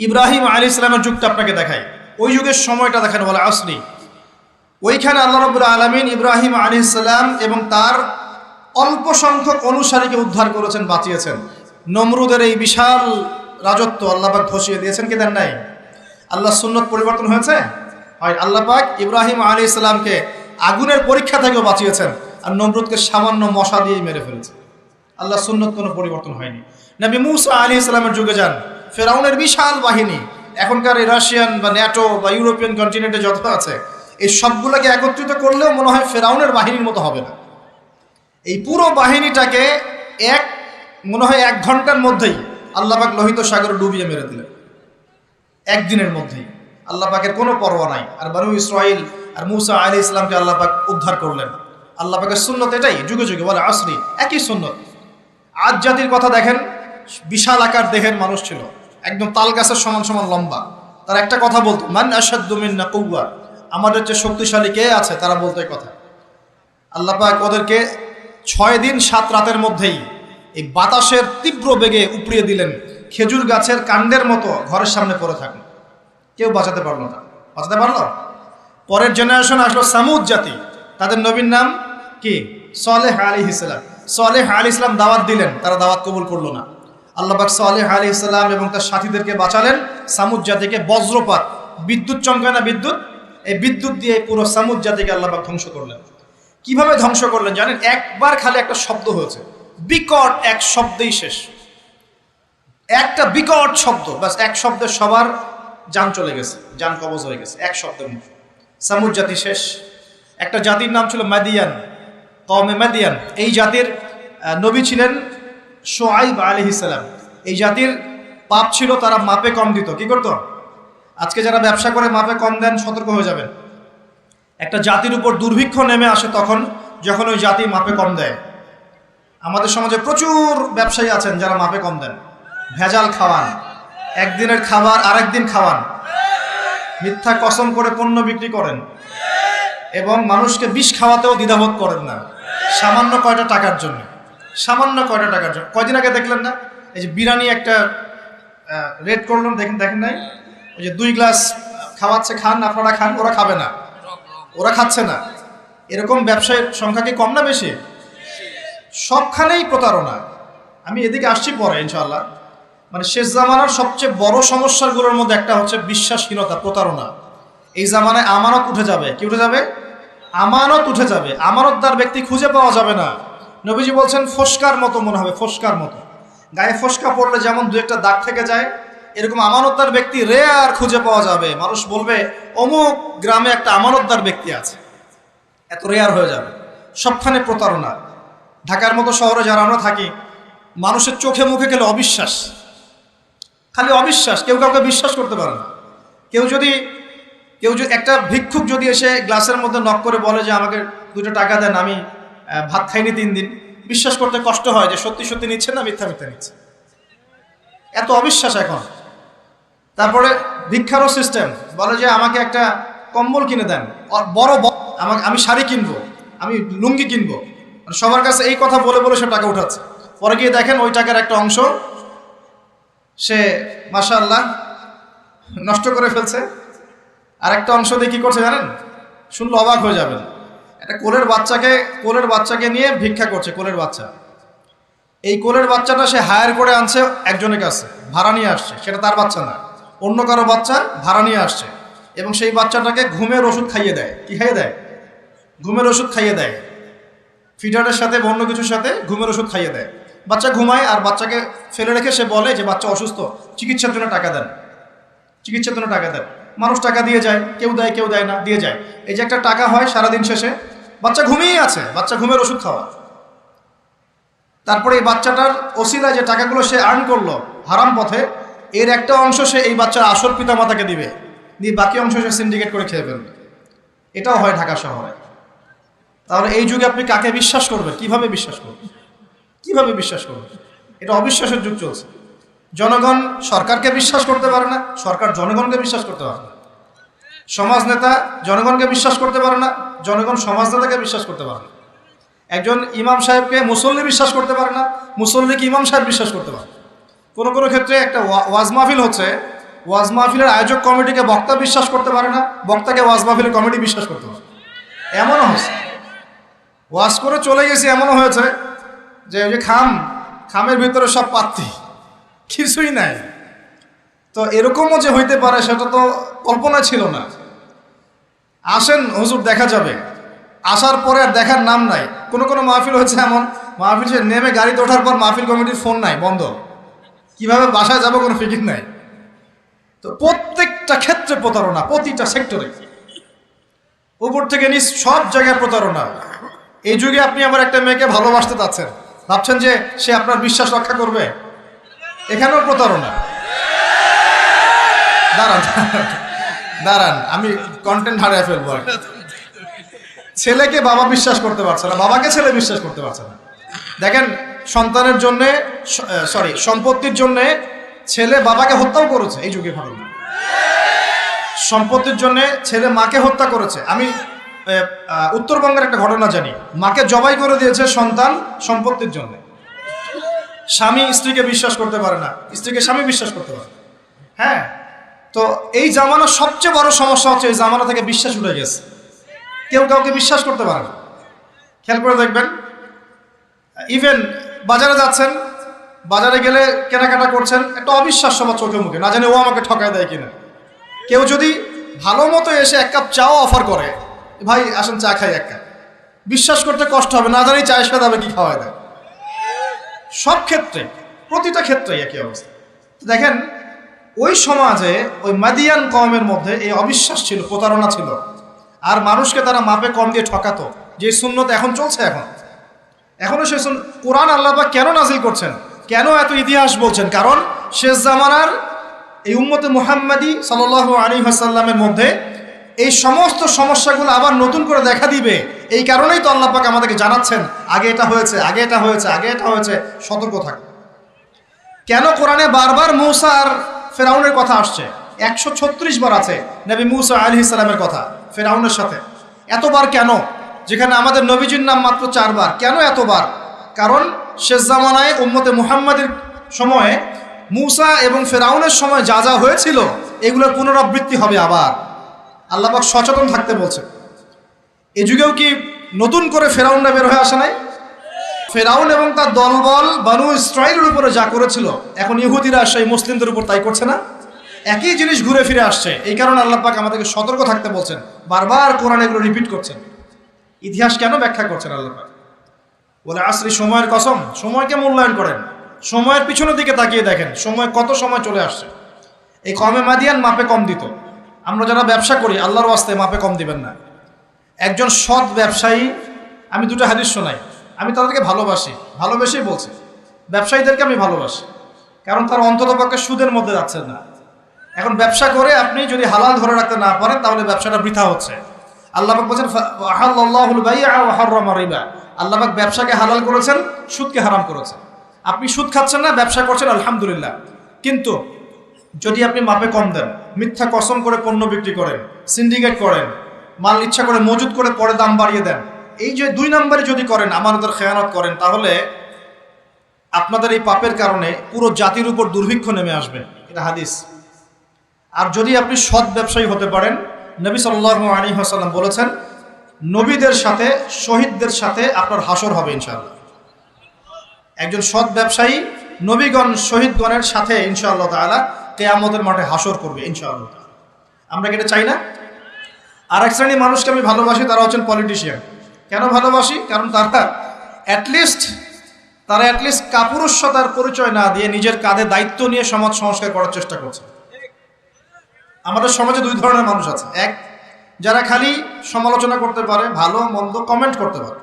ইব্রাহিম আলাইহিস সালামের যুগটা আপনাকে দেখাই, ওই যুগের সময়টা দেখেন, বলে আসলি। ওইখানে আল্লাহ রাব্বুল আলামিন ইব্রাহিম আলাইহিস সালাম এবং তার অল্প সংখ্যক অনুসারীকে উদ্ধার করেছেন, বাঁচিয়েছেন। নমরুদের এই বিশাল রাজত্ব আল্লাহ পাক ধসিয়ে দিয়েছেন কি দেন নাই? আল্লাহ সুন্নত পরিবর্তন হয়েছে? হয়। আল্লাহ পাক ইব্রাহিম আলাইহিস সালামকে আগুনের পরীক্ষা থেকেও বাঁচিয়েছেন, আর নমরুদকে সামান্য মশা দিয়েই মেরে ফেলেছে। আল্লাহ সুন্নত কোনো পরিবর্তন হয়নি। নবী মূসা আলাইহিস সালামের যুগে যান, ফেরাউনের বিশাল বাহিনী, এখনকার এই রাশিয়ান বা ন্যাটো বা ইউরোপিয়ান কন্টিনেন্টে যত আছে, এই সবগুলোকে একত্রিত করলেও মনে হয় ফেরাউনের বাহিনীর মতো হবে না। এই পুরো বাহিনীটাকে মনে হয় 1 ঘন্টার মধ্যেই আল্লাহ পাক লোহিত সাগরে ডুবিয়ে মেরে দিলেন। একদিনের মধ্যেই। আল্লাহ পাকের কোনো পরোয়া নাই। আর বনু ইসরাইল আর মূসা আলাইহিস সালামকে আল্লাহ পাক উদ্ধার করলেন। আল্লাহ পাকের সুন্নত এটাই, যুগে যুগে বলে আসরি, একই সুন্নত। আজ জাতির কথা দেখেন, বিশাল আকার দেহের মানুষ ছিল, একদম তাল গাছের সমান সমান লম্বা। তারা একটা কথা বলতো, মান আশাদ্দু মিন্না কুওয়া, আমাদের যে শক্তিশালী কে আছে, তারা বলতো এই কথা। আল্লাহ পাক ওদেরকে 6 দিন 7 রাতের মধ্যেই এই বাতাসের তীব্র বেগে উপড়িয়ে দিলেন, খেজুর গাছের কাণ্ডের মতো ঘরের সামনে পড়ে থাকলো। কেউ বাঁচাতে পারলো না। বাঁচাতে পারলো? পরের জেনারেশন আসলো সামুদ জাতি, তাদের নবীর নাম কি? সালেহ আলাইহিস সালাম। সালেহ আলাইহিস সালাম দাওয়াত দিলেন, তারা দাওয়াত কবুল করলো না। আল্লাহ পাক সালেহ আলাইহিস সালাম এবং তার সাথীদেরকে বাঁচালেন সামুদ জাতিকে বজ্রপাত, বিদ্যুৎ চমকায় না বিদ্যুৎ, এই বিদ্যুৎ দিয়ে পুরো সামুদ জাতিকে আল্লাহ পাক ধ্বংস করলেন। কিভাবে ধ্বংস করলেন জানেন? একবার খালি একটা শব্দ হয়েছে, বিকট এক শব্দেই শেষ। একটা বিকট শব্দ, বাস এক শব্দে সবার জান চলে গেছে, জান কবজ হয়ে গেছে এক শব্দের মধ্যে। সামুদ জাতি শেষ। একটা জাতির নাম ছিল মাদিয়ান, কওমে মাদিয়ান। এই জাতির নবী ছিলেন শুআইব আলাইহিস সালাম। এই জাতির পাপ ছিল, তারা মাপে কম দিত। কি করতো? আজকে যারা ব্যবসা করে মাপে কম দেন, সতর্ক হয়ে যাবেন। একটা জাতির উপর দুর্ভিক্ষ নেমে আসে তখন, যখন ওই জাতি মাপে কম দেয়। আমাদের সমাজে প্রচুর ব্যবসায়ী আছেন যারা মাপে কম দেন, ভেজাল খাওয়ান, একদিনের খাবার আরেকদিন খাওয়ান, মিথ্যা কসম করে পণ্য বিক্রি করেন এবং মানুষকে বিষ খাওয়াতেও দ্বিধাবোধ করেন না, সামান্য কয়টা টাকার জন্য। সামান্য কয়টা টাকার জন্য। কয়দিন আগে দেখলেন না, এই যে বিরিয়ানি একটা রেড করলাম, দেখেন নাই? ওই যে 2 গ্লাস খাওয়াচ্ছে, খান আপনারা খান, ওরা খাবে না, ওরা খাচ্ছে না। এরকম ব্যবসায়ীর সংখ্যা কি কম না বেশি? সবখানেই প্রতারণা। আমি এদিকে আসছি পরে ইনশাআল্লাহ। মানে শেষ জামানার সবচেয়ে বড় সমস্যাগুলোর মধ্যে একটা হচ্ছে বিশ্বাসহীনতা, প্রতারণা। এই জামানায় আমানত উঠে যাবে। কি উঠে যাবে? আমানত উঠে যাবে। আমানতদার ব্যক্তি খুঁজে পাওয়া যাবে না। নবীজি বলছেন ফোসকার মতো মনে হবে, ফোসকার মতো। গায়ে ফোসকা পড়লে যেমন 2-1টা দাগ থেকে যায়, এরকম আমানতদার ব্যক্তি রেয়ার খুঁজে পাওয়া যাবে। মানুষ বলবে অমুক গ্রামে একটা আমানতদার ব্যক্তি আছে, এত রেয়ার হয়ে যাবে। সবখানে প্রতারণা। ঢাকার মতো শহরে যারা আমরা থাকি, মানুষের চোখে মুখে গেলে অবিশ্বাস, খালি অবিশ্বাস, কেউ কাউকে বিশ্বাস করতে পারে না। কেউ যদি একটা ভিক্ষুক যদি এসে গ্লাসের মধ্যে নক করে বলে যে আমাকে 2টা টাকা দেন, আমি ভাত খাইনি 3 দিন, বিশ্বাস করতে কষ্ট হয় যে সত্যি সত্যি নিচ্ছে না মিথ্যা মিথ্যা নিচ্ছে। এত অবিশ্বাস এখন। তারপরে ভিক্ষারও সিস্টেম, বলে যে আমাকে একটা কম্বল কিনে দেন, বড় আমি শাড়ি কিনবো, আমি লুঙ্গি কিনবো। সবার কাছে এই কথা বলে বলে সে টাকা উঠাচ্ছে। পরে গিয়ে দেখেন ওই টাকার একটা অংশ সে মাশাআল্লাহ নষ্ট করে ফেলছে, আর একটা অংশ দিয়ে কি করছে জানেন? শুনলে অবাক হয়ে যাবেন। একটা কোলের বাচ্চাকে নিয়ে ভিক্ষা করছে। কোলের বাচ্চা, এই কোলের বাচ্চাটা সে হায়ার করে আনছে একজনের কাছে, ভাড়া নিয়ে আসছে। সেটা তার বাচ্চা না, অন্য কারো বাচ্চা ভাড়া নিয়ে আসছে, এবং সেই বাচ্চাটাকে ঘুমের ওষুধ খাইয়ে দেয়। কি খাইয়ে দেয়? ঘুমের ওষুধ খাইয়ে দেয়। ফিডারের সাথে অন্য কিছুর সাথে ঘুমের ওষুধ খাইয়ে দেয়। বাচ্চা ঘুমায়, আর বাচ্চাকে ফেলে রেখে সে বলে যে বাচ্চা অসুস্থ, চিকিৎসার জন্য টাকা দেন, চিকিৎসার জন্য টাকা দেন। মানুষ টাকা দিয়ে যায়, কেউ দেয় কেউ দেয় না, দিয়ে যায়। এই যে একটা টাকা হয় সারাদিন শেষে, বাচ্চা ঘুমিয়েই আছে, বাচ্চা ঘুমের ওষুধ খাওয়া। তারপরে এই বাচ্চাটার ওসিলায় যে টাকাগুলো সে আর্ন করলো হারাম পথে, এর একটা অংশ সে এই বাচ্চার আসল পিতামাতাকে দিবে, দিয়ে বাকি অংশ সে সিন্ডিকেট করে খেয়ে ফেলবে। এটাও হয় ঢাকা শহরে। তাহলে এই যুগে আপনি কাকে বিশ্বাস করবেন? কিভাবে বিশ্বাস করবেন? কিভাবে বিশ্বাস করবেন? এটা অবিশ্বাসের যুগ চলছে। জনগণ সরকারকে বিশ্বাস করতে পারে না, সরকার জনগণকে বিশ্বাস করতে পারে না। সমাজ নেতা জনগণকে বিশ্বাস করতে পারে না, জনগণ সমাজ নেতাকে বিশ্বাস করতে পারে না। একজন ইমাম সাহেবকে মুসল্লি বিশ্বাস করতে পারে না, মুসল্লিকে ইমাম সাহেব বিশ্বাস করতে পারে। কোনো কোনো ক্ষেত্রে একটা ওয়াজ মাহফিল হচ্ছে, ওয়াজ মাহফিলের আয়োজক কমিটিকে বক্তা বিশ্বাস করতে পারে না, বক্তাকে ওয়াজ মাহফিলের কমিটি বিশ্বাস করতে পারে। এমনও হয়েছে, ওয়াজ করে চলে গেছে, এমনও হয়েছে যে ওই যে খামের ভিতরে সব পাত্তি, কিছুই নাই। তো এরকমও যে হইতে পারে সেটা তো কল্পনা ছিল না। আসেন হুজুর দেখা যাবে, আসার পরে আর দেখার নাম নাই। কোনো কোনো মাহফিল হয়েছে এমন, মাহফিল সে নেমে গাড়িতে ওঠার পর মাহফিল কমিটির ফোন নাই, বন্ধ, কিভাবে বাসায় যাবো কোনো ফিকির নাই। তো প্রত্যেকটা ক্ষেত্রে প্রতারণা, প্রতিটা সেক্টরে, উপর থেকে নিচ সব জায়গায় প্রতারণা। এই যুগে আপনি আবার একটা মেয়েকে ভালোবাসতে চাচ্ছেন, ভাবছেন যে সে আপনার বিশ্বাস রক্ষা করবে, এখানেও প্রতারণা। দাঁড়ান দাঁড়ান, আমি কন্টেন্ট হারিয়ে ফেলবো। ছেলেকে বাবা বিশ্বাস করতে পারছে না, বাবাকে ছেলে বিশ্বাস করতে পারছে না। দেখেন, সন্তানের জন্য, সম্পত্তির জন্য ছেলে বাবাকে হত্যাও করেছে, এই যুগে ঘটনা। সম্পত্তির জন্য ছেলে মাকে হত্যা করেছে। আমি উত্তরবঙ্গের একটা ঘটনা জানি, মাকে জবাই করে দিয়েছে সন্তান সম্পত্তির জন্য। স্বামী স্ত্রীকে বিশ্বাস করতে পারে না, স্ত্রীকে স্বামী বিশ্বাস করতে পারে। হ্যাঁ, তো এই জামানার সবচেয়ে বড় সমস্যা হচ্ছে এই জামানা থেকে বিশ্বাস উঠে গেছে, কেউ কাউকে বিশ্বাস করতে পারে না। খেয়াল করে দেখবেন, ইভেন বাজারে যাচ্ছেন, বাজারে গেলে কেনাকাটা করছেন, একটা অবিশ্বাস সবার চোখে মুখে, না জানে ও আমাকে ঠকায় দেয় কিনা। কেউ যদি ভালো মতো এসে এক কাপ চাও অফার করে, ভাই আসেন চা খাই এক কাপ, বিশ্বাস করতে কষ্ট হবে, না জানি চায়ের সাথে কি খাওয়ায় দেয়। সব ক্ষেত্রে, প্রতিটা ক্ষেত্রে একই অবস্থা। দেখেন, ওই সমাজে ওই মাদিয়ান কওমের মধ্যে এই অবিশ্বাস ছিল, প্রতারণা ছিল, আর মানুষকে তারা মাপে কম দিয়ে ঠকাতো। যে সুন্নত এখন চলছে, এখনো সে কোরআন আল্লাহ পাক কেন নাজিল করছেন, কেন এত ইতিহাস বলছেন? কারণ শেষ জামানার এই উম্মতে মুহাম্মাদি সাল্লাল্লাহু আলাইহি ওয়াসাল্লামের মধ্যে এই সমস্ত সমস্যাগুলো আবার নতুন করে দেখা দিবে। এই কারণেই তো আল্লাহ পাক আমাদেরকে জানাচ্ছেন, আগে এটা হয়েছে, আগে এটা হয়েছে, আগে এটা হয়েছে, সতর্ক থাকো। কেন কোরআনে বারবার মূসা আর ফেরাউনের কথা আসছে? 136 বার আছে নবী মূসা আলাইহিস সালামের কথা ফেরাউনের সাথে। এতবার কেন, যেখানে আমাদের নবীজির নাম মাত্র 4 বার? কেন এতবার? কারণ শেষ জামানায় উম্মতে মুহাম্মাদের সময়ে মূসা এবং ফেরাউনের সময় যা যা হয়েছিল এগুলোর পুনরাবৃত্তি হবে আবার। আল্লাহ পাক সচেতন থাকতে বলছে। এ যুগেও কি নতুন করে ফেরাউনরা বের হয়ে আসে নাই? ফেরাউন এবং তার দলবল বানু ইসরাইলের উপরে যা করেছিল, এখন ইহুদিরা সেই মুসলিমদের উপর তাই করছে না? একই জিনিস ঘুরে ফিরে আসছে। এই কারণে আল্লাহ পাক আমাদেরকে সতর্ক থাকতে বলছেন, বারবার কোরআন এগুলো রিপিট করছেন। ইতিহাস কেন ব্যাখ্যা করছেন আল্লাহ পাক? বলে আসরি, সময়ের কসম, সময়কে মূল্যায়ন করেন, সময়ের পিছনের দিকে তাকিয়ে দেখেন সময় কত সময় চলে আসছে। এই কমে মাদিয়ান মাপে কম দিত। আমরা যারা ব্যবসা করি আল্লাহর ওয়াস্তে মাপে কম দিবেন না। একজন সৎ ব্যবসায়ী, আমি দুটো হাদিস শোনাই, আমি তাদেরকে ভালোবেসেই বলছি, ব্যবসায়ীদেরকে আমি ভালোবাসি, কারণ তারা অন্ততপক্ষে সুদের মধ্যে যাচ্ছেন না। এখন ব্যবসা করে আপনি যদি হালাল ধরে রাখতে না পারেন তাহলে ব্যবসাটা বৃথা হচ্ছে। আল্লাহ পাক বলেছেন আহাল্লাহুল বাই'a ওয়া হাররামা রিবা, আল্লাহ পাক ব্যবসাকে হালাল করেছেন, সুদকে হারাম করেছেন। আপনি সুদ খাচ্ছেন না, ব্যবসা করছেন, আলহামদুলিল্লাহ। কিন্তু যদি আপনি মাপে কম দেন, মিথ্যা কসম করে পণ্য বিক্রি করেন, সিন্ডিকেট করেন, মাল ইচ্ছা করে মজুদ করে পরে দাম বাড়িয়ে দেন, এই যে 2 নম্বরে যদি করেন, আমানতের খেয়ানত করেন, তাহলে আপনাদের এই পাপের কারণে পুরো জাতির উপর দুর্ভিক্ষ নেমে আসবে, এটা হাদিস। আর যদি আপনি সৎ ব্যবসায়ী হতে পারেন, নবী সাল্লাল্লাহু আলাইহি ওয়াসাল্লাম বলেছেন, নবীদের সাথে, শহীদদের সাথে আপনার হাসর হবে ইনশাআল্লাহ। একজন সৎ ব্যবসায়ী নবীগণ শহীদগণের সাথে ইনশাআল্লাহ তাআলা কিয়ামতের মাঠে হাসর করবে ইনশাআল্লাহ। আমরা কি এটা চাই না? আর এক শ্রেণীর মানুষকে আমি ভালোবাসি, তারা হচ্ছেন পলিটিশিয়ান। কেন ভালোবাসি? কারণ তারা অ্যাটলিস্ট কাপুরুষতার পরিচয় না দিয়ে নিজের কাঁধে দায়িত্ব নিয়ে সমাজ সংস্কার করার চেষ্টা করছে। আমাদের সমাজে 2 ধরনের মানুষ আছে। এক, যারা খালি সমালোচনা করতে পারে, ভালো মন্দ কমেন্ট করতে পারে।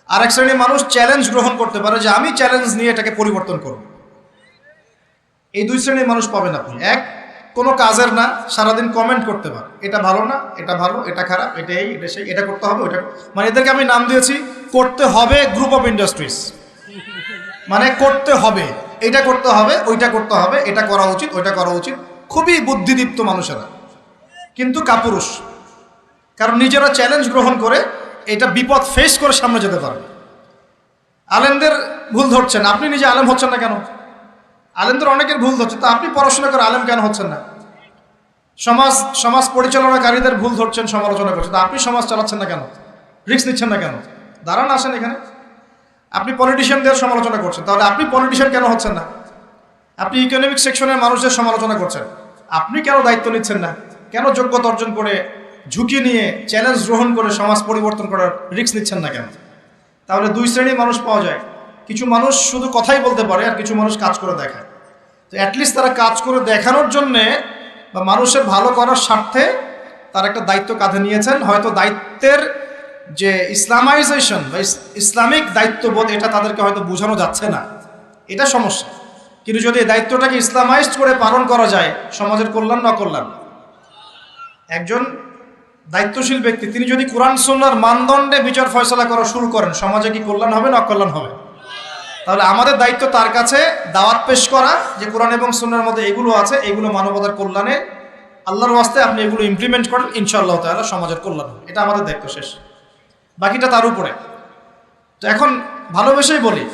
আর এক শ্রেণীর মানুষ চ্যালেঞ্জ গ্রহণ করতে পারে, যে আমি চ্যালেঞ্জ নিয়ে এটাকে পরিবর্তন করব। এই 2 শ্রেণীর মানুষ পাবেন আপনি। এক, কোনো কাজের না, সারাদিন কমেন্ট করতে পারে, এটা ভালো না, এটা ভালো, এটা খারাপ, এটা এই, এটা সেই, এটা করতে হবে, ওইটা, মানে এদেরকে আমি নাম দিয়েছি করতে হবে গ্রুপ অফ ইন্ডাস্ট্রিজ। মানে করতে হবে, এটা করতে হবে, ওইটা করতে হবে, এটা করা উচিত, ওইটা করা উচিত। খুবই বুদ্ধিদীপ্ত মানুষেরা, কিন্তু কাপুরুষ। কারণ নিজেরা চ্যালেঞ্জ গ্রহণ করে এটা বিপদ ফেস করে সামনে যেতে পারে। আলেমদের ভুল ধরছেন, আপনি নিজে আলেম হচ্ছেন না কেন? আলেমদের অনেকের ভুল ধরছে, তো আপনি পড়াশোনা করে আলেম কেন হচ্ছেন না? সমাজ পরিচালনাকারীদের ভুল ধরছেন, সমালোচনা করছেন, তো আপনি সমাজ চালাচ্ছেন না কেন? রিস্ক নিচ্ছেন না কেন? দাঁড়ান, আসেন এখানে। আপনি পলিটিশিয়ানদের সমালোচনা করছেন, তাহলে আপনি পলিটিশিয়ান কেন হচ্ছেন না? আপনি ইকোনমিক সেকশনের মানুষদের সমালোচনা করছেন, আপনি কেন দায়িত্ব নিচ্ছেন না? কেন যোগ্যতা অর্জন করে, ঝুঁকি নিয়ে, চ্যালেঞ্জ গ্রহণ করে সমাজ পরিবর্তন করার রিস্ক নিচ্ছেন না কেন? তাহলে 2 শ্রেণীর মানুষ পাওয়া যায়। কিছু মানুষ শুধু কথাই বলতে পারে, আর কিছু মানুষ কাজ করে দেখায়। তো অ্যাটলিস্ট তারা কাজ করে দেখানোর জন্যে বা মানুষের ভালো করার স্বার্থে তার একটা দায়িত্ব কাঁধে নিয়েছেন। হয়তো দায়িত্বের যে ইসলামাইজেশন বা ইসলামিক দায়িত্ববোধ, এটা তাদেরকে হয়তো বোঝানো যাচ্ছে না, এটা সমস্যা। কিন্তু যদি এই দায়িত্বটাকে ইসলামাইজড করে পালন করা যায়, সমাজের কল্যাণ না কল্যাণ। একজন দায়িত্বশীল ব্যক্তি তিনি যদি কোরআন সুন্নাহর মানদণ্ডে বিচার ফয়সালা করা শুরু করেন, সমাজে কি কল্যাণ হবে না অকল্যাণ হবে? তাহলে আমাদের দায়িত্ব তার কাছে দাওয়াত পেশ করা যে কোরআন এবং সুন্নাহর মধ্যে এগুলো আছে, এগুলো মানবতার কল্যাণে, আল্লাহর ওয়াস্তে আপনি এগুলো ইমপ্লিমেন্ট করেন, ইনশাআল্লাহ তাআলা সমাজের কল্যাণ হবে। এটা আমাদের দায়িত্ব, শেষ। বাকিটা তার উপরে। তো এখন ভালোবেসেই বলি,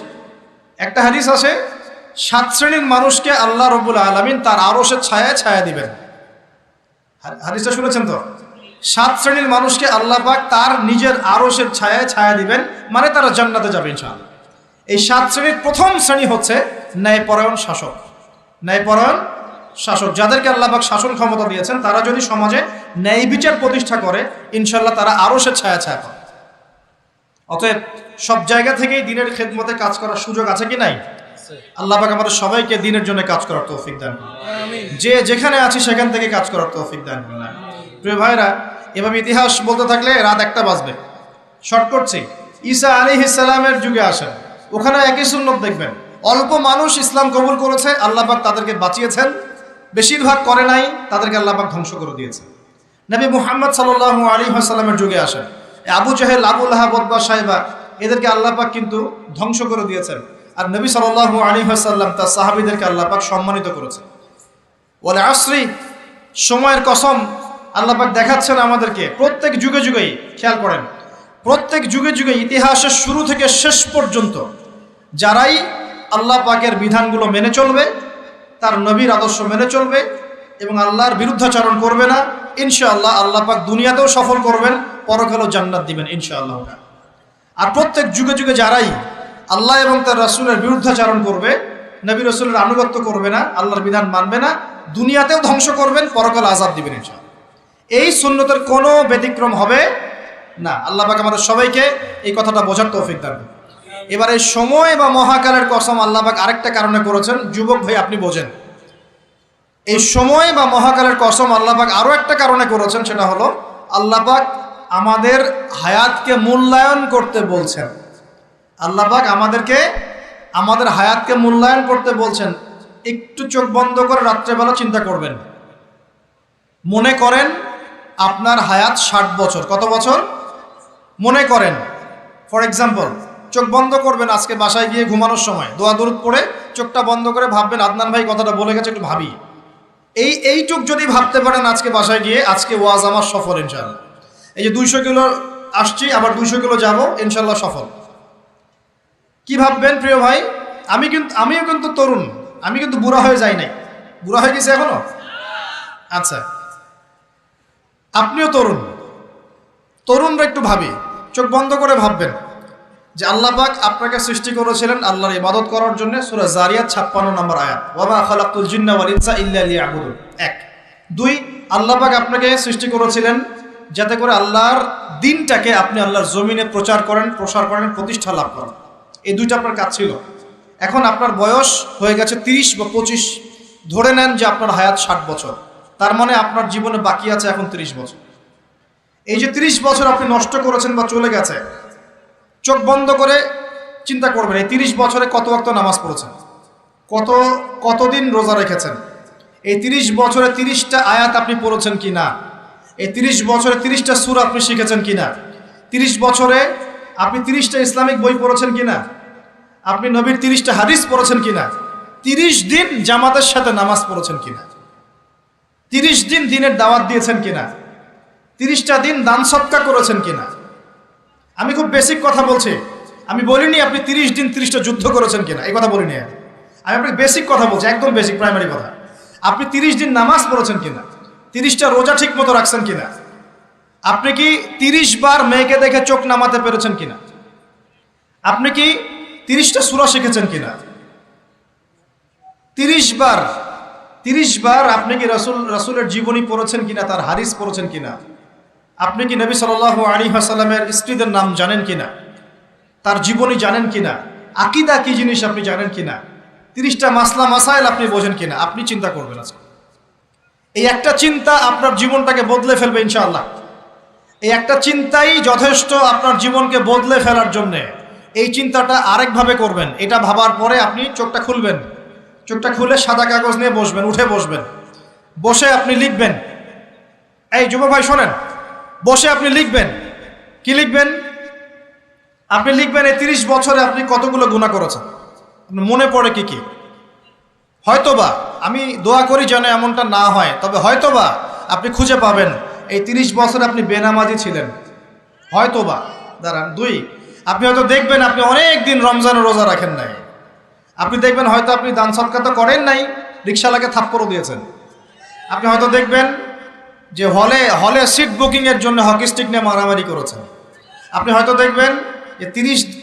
একটা হাদিস আছে, 7 শ্রেণীর মানুষকে আল্লাহ রাব্বুল আলামিন তার আরশের ছায়ায় ছায়া দিবেন। হাদিসটা শুনেছেন তো? 7 শ্রেণীর মানুষকে আল্লাহ পাক তার নিজের আরশের ছায়ায় ছায়া দিবেন, মানে তারা জান্নাতে যাবে ইনশাআল্লাহ। এই 7 শ্রেণীর প্রথম শ্রেণী হচ্ছে ন্যায়পরায়ণ শাসক। ন্যায়পরায়ণ শাসক, যাদেরকে আল্লাহ পাক শাসন ক্ষমতা দিয়েছেন, তারা যদি সমাজে ন্যায় বিচার প্রতিষ্ঠা করে, ইনশাআল্লাহ তারা আরশের ছায়া ছায়া পাবে। অতএব সব জায়গা থেকেই দিনের খেদমতে কাজ করার সুযোগ আছে কি নাই? আল্লাহ পাক আমাদের সবাইকে দিনের জন্য কাজ করার তৌফিক দান করুন। যে যেখানে আছি সেখান থেকে কাজ করার তৌফিক দান করুন। প্রিয় ভাইরা, এভাবে ইতিহাস বলতে থাকলে রাত 1টা বাজবে। শর্ট করছি, ঈসা আলাইহিস সালামের যুগে আসেন, ওখানে একই সুন্নত দেখবেন। অল্প মানুষ ইসলাম কবুল করেছে, আল্লাহ পাক তাদেরকে বাঁচিয়েছেন। বেশিরভাগ করে নাই, তাদেরকে আল্লাহ পাক ধ্বংস করে দিয়েছে। নবী মুহাম্মদ সাল্লাল্লাহু আলাইহি ওয়াসাল্লামের যুগে আসেন, আবু জাহেল, আবু লাহাব, উতবা, শাইবা, এদেরকে আল্লাহ পাক কিন্তু ধ্বংস করে দিয়েছেন। আর নবী সাল্লাল্লাহু আলাইহি ওয়াসাল্লাম তার সাহাবীদেরকে আল্লাহ পাক সম্মানিত করেছেন। ওয়াল আসরি, সময়ের কসম, আল্লাহ পাক দেখাচ্ছেন আমাদেরকে প্রত্যেক যুগে যুগেই। খেয়াল করেন, প্রত্যেক যুগে যুগে ইতিহাসের শুরু থেকে শেষ পর্যন্ত যারাই আল্লাহ পাকের বিধানগুলো মেনে চলবে, তার নবীর আদর্শ মেনে চলবে এবং আল্লাহর বিরুদ্ধাচরণ করবে না, ইনশাআল্লাহ আল্লাহ পাক দুনিয়াতেও সফল করবেন, পরকালেও জান্নাত দিবেন ইনশাআল্লাহ। আর প্রত্যেক যুগে যুগে যারাই আল্লাহ এবং তার রাসূলের বিরুদ্ধাচরণ করবে, নবী রাসূলের আনুগত্য করবে না, আল্লাহর বিধান মানবে না, দুনিয়াতেও ধ্বংস করবেন, পরকালে আযাব দিবেন ইনশাআল্লাহ। এই সুন্নতের কোনো ব্যতিক্রম হবে না। আল্লাহ পাক আমাদের সবাইকে এই কথাটা বোঝার তৌফিক দান করুন। এবার এই সময় বা মহাকালের কসম আল্লাহ পাক আরেকটা কারণে করেছেন, যুবক ভাই আপনি বোঝেন। এই সময় বা মহাকালের কসম আল্লাহ পাক আরো একটা কারণে করেছেন, সেটা হলো আল্লাহ পাক আমাদের হায়াতকে মূল্যায়ন করতে বলছেন। আল্লাহ পাক আমাদেরকে আমাদের হায়াতকে মূল্যায়ন করতে বলছেন। একটু চোখ বন্ধ করে রাত্রেবেলা চিন্তা করবেন, মনে করেন আপনার হায়াত 60 বছর। কত বছর? মনে করেন, ফর এক্সাম্পল, চোখ বন্ধ করবেন, আজকে বাসায় গিয়ে ঘুমানোর সময় দোয়া দরুদ পড়ে চোখটা বন্ধ করে ভাববেন, আদনান ভাই কথাটা বলে গেছে, একটু ভাবি। এইটুক যদি ভাবতে পারেন আজকে বাসায় গিয়ে, আজকে ওয়াজ আমার সফল ইনশাআল্লাহ। এই যে 200 কিলো আসছি, আবার 200 কিলো যাবো, ইনশাআল্লাহ সফল। কি ভাববেন প্রিয় ভাই? আমিও কিন্তু তরুণ, আমি কিন্তু বুড়া হয়ে যাই নাই। বুড়া হয়ে গেছে এখনো? আচ্ছা, আপনিও তরুণ। তরুণরা একটু ভাবি, চোখ বন্ধ করে ভাববেন যে আল্লাহ পাক আপনাকে সৃষ্টি করেছিলেন আল্লাহর ইবাদত করার জন্য। সূরা জারিয়াত 56 নম্বর আয়াত, ওয়া মা খালাকতুল জিন্না ওয়াল ইনসা ইল্লা লিয়াবুদুন। 1 2 আল্লাহ পাক আপনাকে সৃষ্টি করেছিলেন যাতে করে আল্লাহর দিনটাকে আপনি আল্লাহর জমিনে প্রচার করেন, প্রসার করেন, প্রতিষ্ঠা লাভ করেন। এই দুইটা আপনার কাজ ছিল। এখন আপনার বয়স হয়ে গেছে 30 বা 25, ধরে নেন যে আপনার হায়াত 60 বছর। তার মানে আপনার জীবনে বাকি আছে এখন 30 বছর। এই যে 30 বছর আপনি নষ্ট করেছেন বা চলে গেছে, চোখ বন্ধ করে চিন্তা করবেন এই 30 বছরে কত ওয়াক্ত নামাজ পড়েছেন, কতদিন রোজা রেখেছেন, এই 30 বছরে 30টা আয়াত আপনি পড়েছেন কিনা, এই 30 বছরে 30টা সূরা আপনি শিখেছেন কিনা, 30 বছরে আপনি 30টা ইসলামিক বই পড়েছেন কিনা, আপনি নবীর 30টা হাদিস পড়েছেন কিনা, 30 দিন জামাতের সাথে নামাজ পড়েছেন কিনা, 30 দিন দিনের দাওয়াত দিয়েছেন কিনা, 30টা দিন দান সদকা করেছেন কিনা। আমি খুব বেসিক কথা বলছি, আমি বলিনি আপনি 30 দিন 30টা যুদ্ধ করেছেন কিনা, এই কথা বলিনি। আমি আপনাকে বেসিক কথা বলছি, একদম বেসিক প্রাইমারি কথা। আপনি 30 দিন নামাজ পড়েছেন কিনা, 30টা রোজা ঠিক মতো রাখছেন কিনা, আপনি কি 30 বার মেয়েকে দেখে চোখ নামাতে পেরেছেন কিনা, আপনি কি 30টা সূরা শিখেছেন কিনা, 30 বার আপনি কি রাসূলের জীবনী পড়েছেন কিনা, তার হাদিস পড়েছেন কিনা, আপনি কি নবী সাল্লাল্লাহু আলাইহি ওয়াসাল্লামের স্ত্রীদের নাম জানেন কিনা, তার জীবনী জানেন কিনা, আকীদা কি জিনিস আপনি জানেন কিনা, 30টা মাসলা মাসাইল আপনি বোঝেন কিনা। আপনি চিন্তা করবেন আজকে, এই একটা চিন্তা আপনার জীবনটাকে বদলে ফেলবে ইনশাআল্লাহ। এই একটা চিন্তাই যথেষ্ট আপনার জীবনকে বদলে ফেলার জন্যে। এই চিন্তাটা আরেকভাবে করবেন, এটা ভাবার পরে আপনি চোখটা খুলবেন, চোখটা খুলে সাদা কাগজ নিয়ে বসবেন, উঠে বসবেন, বসে আপনি লিখবেন। এই যুব ভাই শোনেন, বসে আপনি লিখবেন। কি লিখবেন? আপনি লিখবেন এই 30 বছরে আপনি কতগুলো গুনাহ করেছেন, আপনার মনে পড়ে কি কি। হয়তোবা, আমি দোয়া করি যেন এমনটা না হয়, তবে হয়তোবা আপনি খুঁজে পাবেন এই 30 বছরে আপনি বেনামাজি ছিলেন, হয়তোবা। দাঁড়ান, 2, আপনি হয়তো দেখবেন আপনি অনেক দিন রমজানের রোজা রাখেন নাই। আপনি দেখবেন হয়তো আপনি দান সদকা তো করেন নাই, রিকশালাকে থাপ্পড়ও দিয়েছেন। আপনি হয়তো দেখবেন যে হলে সিট বুকিংয়ের জন্য হকি স্টিক নিয়ে মারামারি করেছেন। আপনি হয়তো দেখবেন যে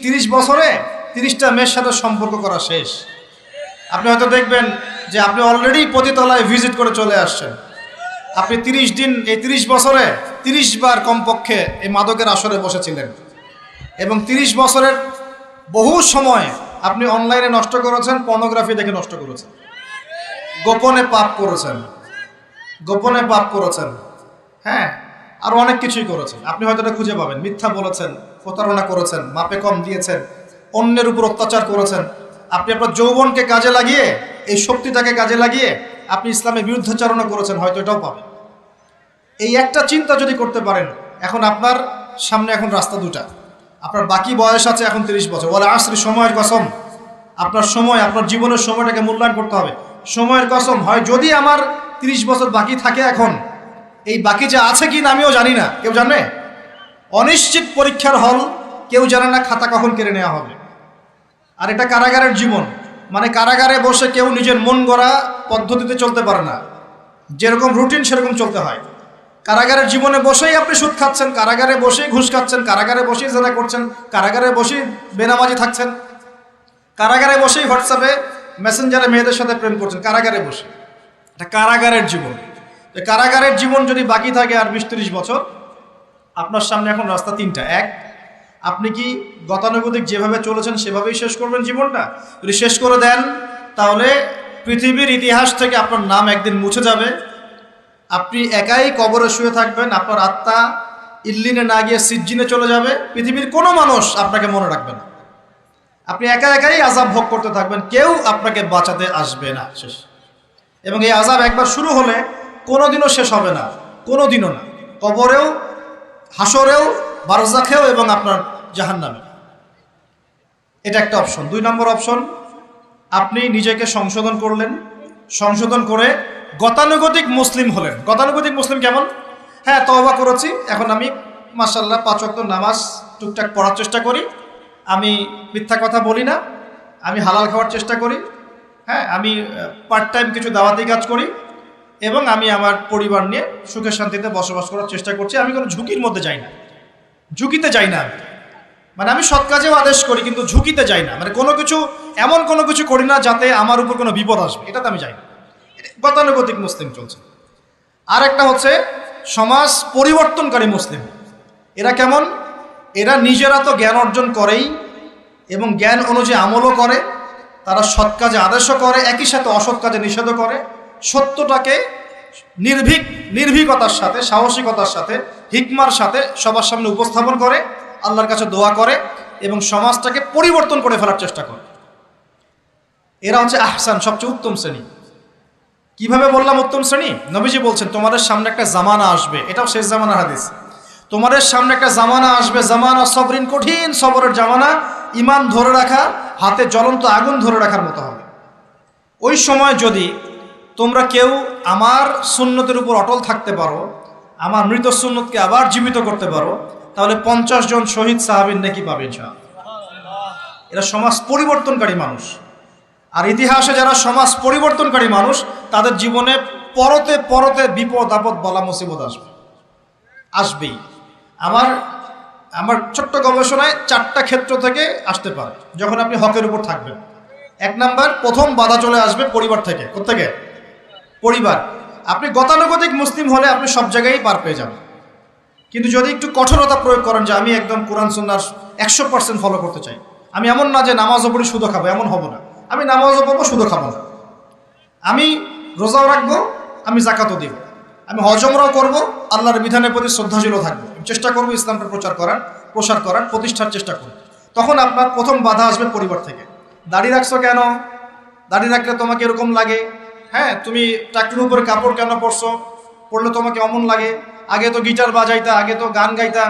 30 বছরে 30টা মেয়ের সাথে সম্পর্ক করা শেষ। আপনি হয়তো দেখবেন যে আপনি অলরেডি পতিতলায় ভিজিট করে চলে আসছেন। আপনি 30 দিন, এই 30 বছরে 30 বার কমপক্ষে এই মাদকের আসরে বসেছিলেন, এবং 30 বছরের বহু সময় আপনি অনলাইনে নষ্ট করেছেন, পর্নোগ্রাফি দেখে নষ্ট করেছেন, গোপনে পাপ করেছেন, গোপনে পাপ করেছেন, হ্যাঁ, আর অনেক কিছুই করেছেন। আপনি হয়তো এটা খুঁজে পাবেন। মিথ্যা বলেছেন, প্রতারণা করেছেন, মাপে কম দিয়েছেন, অন্যের উপর অত্যাচার করেছেন। আপনি আপনার যৌবনকে কাজে লাগিয়ে, এই শক্তিটাকে কাজে লাগিয়ে আপনি ইসলামের বিরুদ্ধাচারণা করেছেন, হয়তো এটাও পাবেন। এই একটা চিন্তা যদি করতে পারেন, এখন আপনার সামনে এখন রাস্তা দুটা। আপনার বাকি বয়স আছে এখন 30 বছর, বলে আসরি, সময়ের কসম, আপনার সময়, আপনার জীবনের সময়টাকে মূল্যায়ন করতে হবে। সময়ের কসম, হয় যদি আমার 30 বছর বাকি থাকে, এখন এই বাকি যে আছে কি না আমিও জানি না, কেউ জানে? অনিশ্চিত পরীক্ষার হল, কেউ জানে না খাতা কখন কেড়ে নেওয়া হবে। আর এটা কারাগারের জীবন, মানে কারাগারে বসে কেউ নিজের মন গড়া পদ্ধতিতে চলতে পারে না, যেরকম রুটিন সেরকম চলতে হয়। কারাগারের জীবনে বসেই আপনি সুদ খাচ্ছেন, কারাগারে বসেই ঘুষ খাচ্ছেন, কারাগারে বসেই জেনা করছেন, কারাগারে বসেই বেনামাজি থাকছেন, কারাগারে বসেই হোয়াটসঅ্যাপে মেসেঞ্জারে মেয়েদের সাথে প্রেম করছেন, কারাগারে বসে। এটা কারাগারের জীবন। কারাগারের জীবন যদি বাকি থাকে আর 20-30 বছর, আপনার সামনে এখন রাস্তা 3টা। 1, আপনি কি গতানুগতিক যেভাবে চলেছেন সেভাবেই শেষ করবেন জীবনটা? যদি শেষ করে দেন, তাহলে পৃথিবীর ইতিহাস থেকে আপনার নাম একদিন মুছে যাবে। আপনি একাই কবরে শুয়ে থাকবেন, আপনার আত্মা ইল্লিনে না গিয়ে সিজ্জিনে চলে যাবে। পৃথিবীর কোনো মানুষ আপনাকে মনে রাখবে না, আপনি একা একাই আযাব ভোগ করতে থাকবেন, কেউ আপনাকে বাঁচাতে আসবে না। শেষ। এবং এই আযাব একবার শুরু হলে কোনোদিনও শেষ হবে না, কোনোদিনও না, কবরেও, হাসরেও, বারজাখেও, এবং আপনার জাহান্নামে। এটা একটা অপশন। 2 নম্বর অপশন, আপনি নিজেকে সংশোধন করলেন, সংশোধন করে গতানুগতিক মুসলিম হলেন। গতানুগতিক মুসলিম কেমন? হ্যাঁ, তওবা করেছি, এখন আমি মাশাআল্লাহ 5 ওয়াক্ত নামাজ টুকটাক পড়ার চেষ্টা করি, আমি মিথ্যা কথা বলি না, আমি হালাল খাওয়ার চেষ্টা করি, হ্যাঁ, আমি পার্ট টাইম কিছু দাওয়াতি কাজ করি, এবং আমি আমার পরিবার নিয়ে সুখে শান্তিতে বসবাস করার চেষ্টা করছি। আমি কোনো ঝুঁকির মধ্যে যাই না, ঝুঁকিতে যাই না। মানে আমি সৎ কাজেও আদেশ করি, কিন্তু ঝুঁকিতে যাই না, মানে কোনো কিছু, এমন কোনো কিছু করি না যাতে আমার উপর কোনো বিপদ আসবে, এটাতে আমি যাই না। গতানুগতিক মুসলিম চলছে। আর একটা হচ্ছে সমাজ পরিবর্তনকারী মুসলিম। এরা কেমন? এরা নিজেরা তো জ্ঞান অর্জন করেই এবং জ্ঞান অনুযায়ী আমলও করে, তারা সৎ কাজে আদেশও করে, একই সাথে অসৎ কাজে নিষেধও করে, সত্যটাকে নির্ভীকতার সাথে, সাহসিকতার সাথে, হিকমার সাথে সবার সামনে উপস্থাপন করে, আল্লাহর কাছে দোয়া করে এবং সমাজটাকে পরিবর্তন করে ফেলার চেষ্টা করে। এরা হচ্ছে আহসান, সবচেয়ে উত্তম শ্রেণী। কিভাবে বললাম উত্তম শ্রেণী? নবীজি বলছেন তোমাদের সামনে একটা জামানা আসবে, এটাও শেষ জামানার হাদিস। তোমাদের সামনে একটা জামানা আসবে, জামানা সবরিন, কঠিন সবরের জামানা, ঈমান ধরে রাখা হাতে জ্বলন্ত আগুন ধরে রাখার মতো হবে। ওই সময় যদি তোমরা কেউ আমার সুন্নতের উপর অটল থাকতে পারো, আমার মৃত সুন্নতকে আবার জীবিত করতে পারো, তাহলে 50 জন শহীদ সাহাবীর নেকি পাবে ইনশাআল্লাহ। এরা সমাজ পরিবর্তনকারী মানুষ। আর ইতিহাসে যারা সমাজ পরিবর্তনকারী মানুষ, তাদের জীবনে পরতে পরতে বিপদ আপদ বলা মুসিবত আসবেই। আমার ছোট্ট গবেষণায় 4টা ক্ষেত্র থেকে আসতে পারে যখন আপনি হকের উপর থাকবেন। 1 নাম্বার, প্রথম বাধা চলে আসবে পরিবার থেকে। কোত্থেকে? পরিবার। আপনি গতানুগতিক মুসলিম হলে আপনি সব জায়গায় পার পেয়ে যাবেন, কিন্তু যদি একটু কঠোরতা প্রয়োগ করেন যে আমি একদম কোরআন সুন্নাহর 100% ফলো করতে চাই, আমি এমন না যে নামাজও পড়ি শুধু খাবো, এমন হব না, আমি নামাজও পড়বো শুধু খাবো না, আমি রোজাও রাখবো, আমি জাকাতও দিব, আমি হজ উমরাও করবো, আল্লাহর বিধানের প্রতি শ্রদ্ধাশীলও থাকবো, চেষ্টা করবো ইসলামটা প্রসার করার প্রতিষ্ঠার চেষ্টা করবো, তখন আপনার প্রথম বাধা আসবে পরিবার থেকে। দাড়ি রাখছো কেন? দাড়ি রাখলে তোমাকে এরকম লাগে, হ্যাঁ তুমি টাকটির উপরে কাপড় কেন পরছো, পরলে তোমাকে অমন লাগে, আগে তো গিটার বাজাইতা, আগে তো গান গাইতা,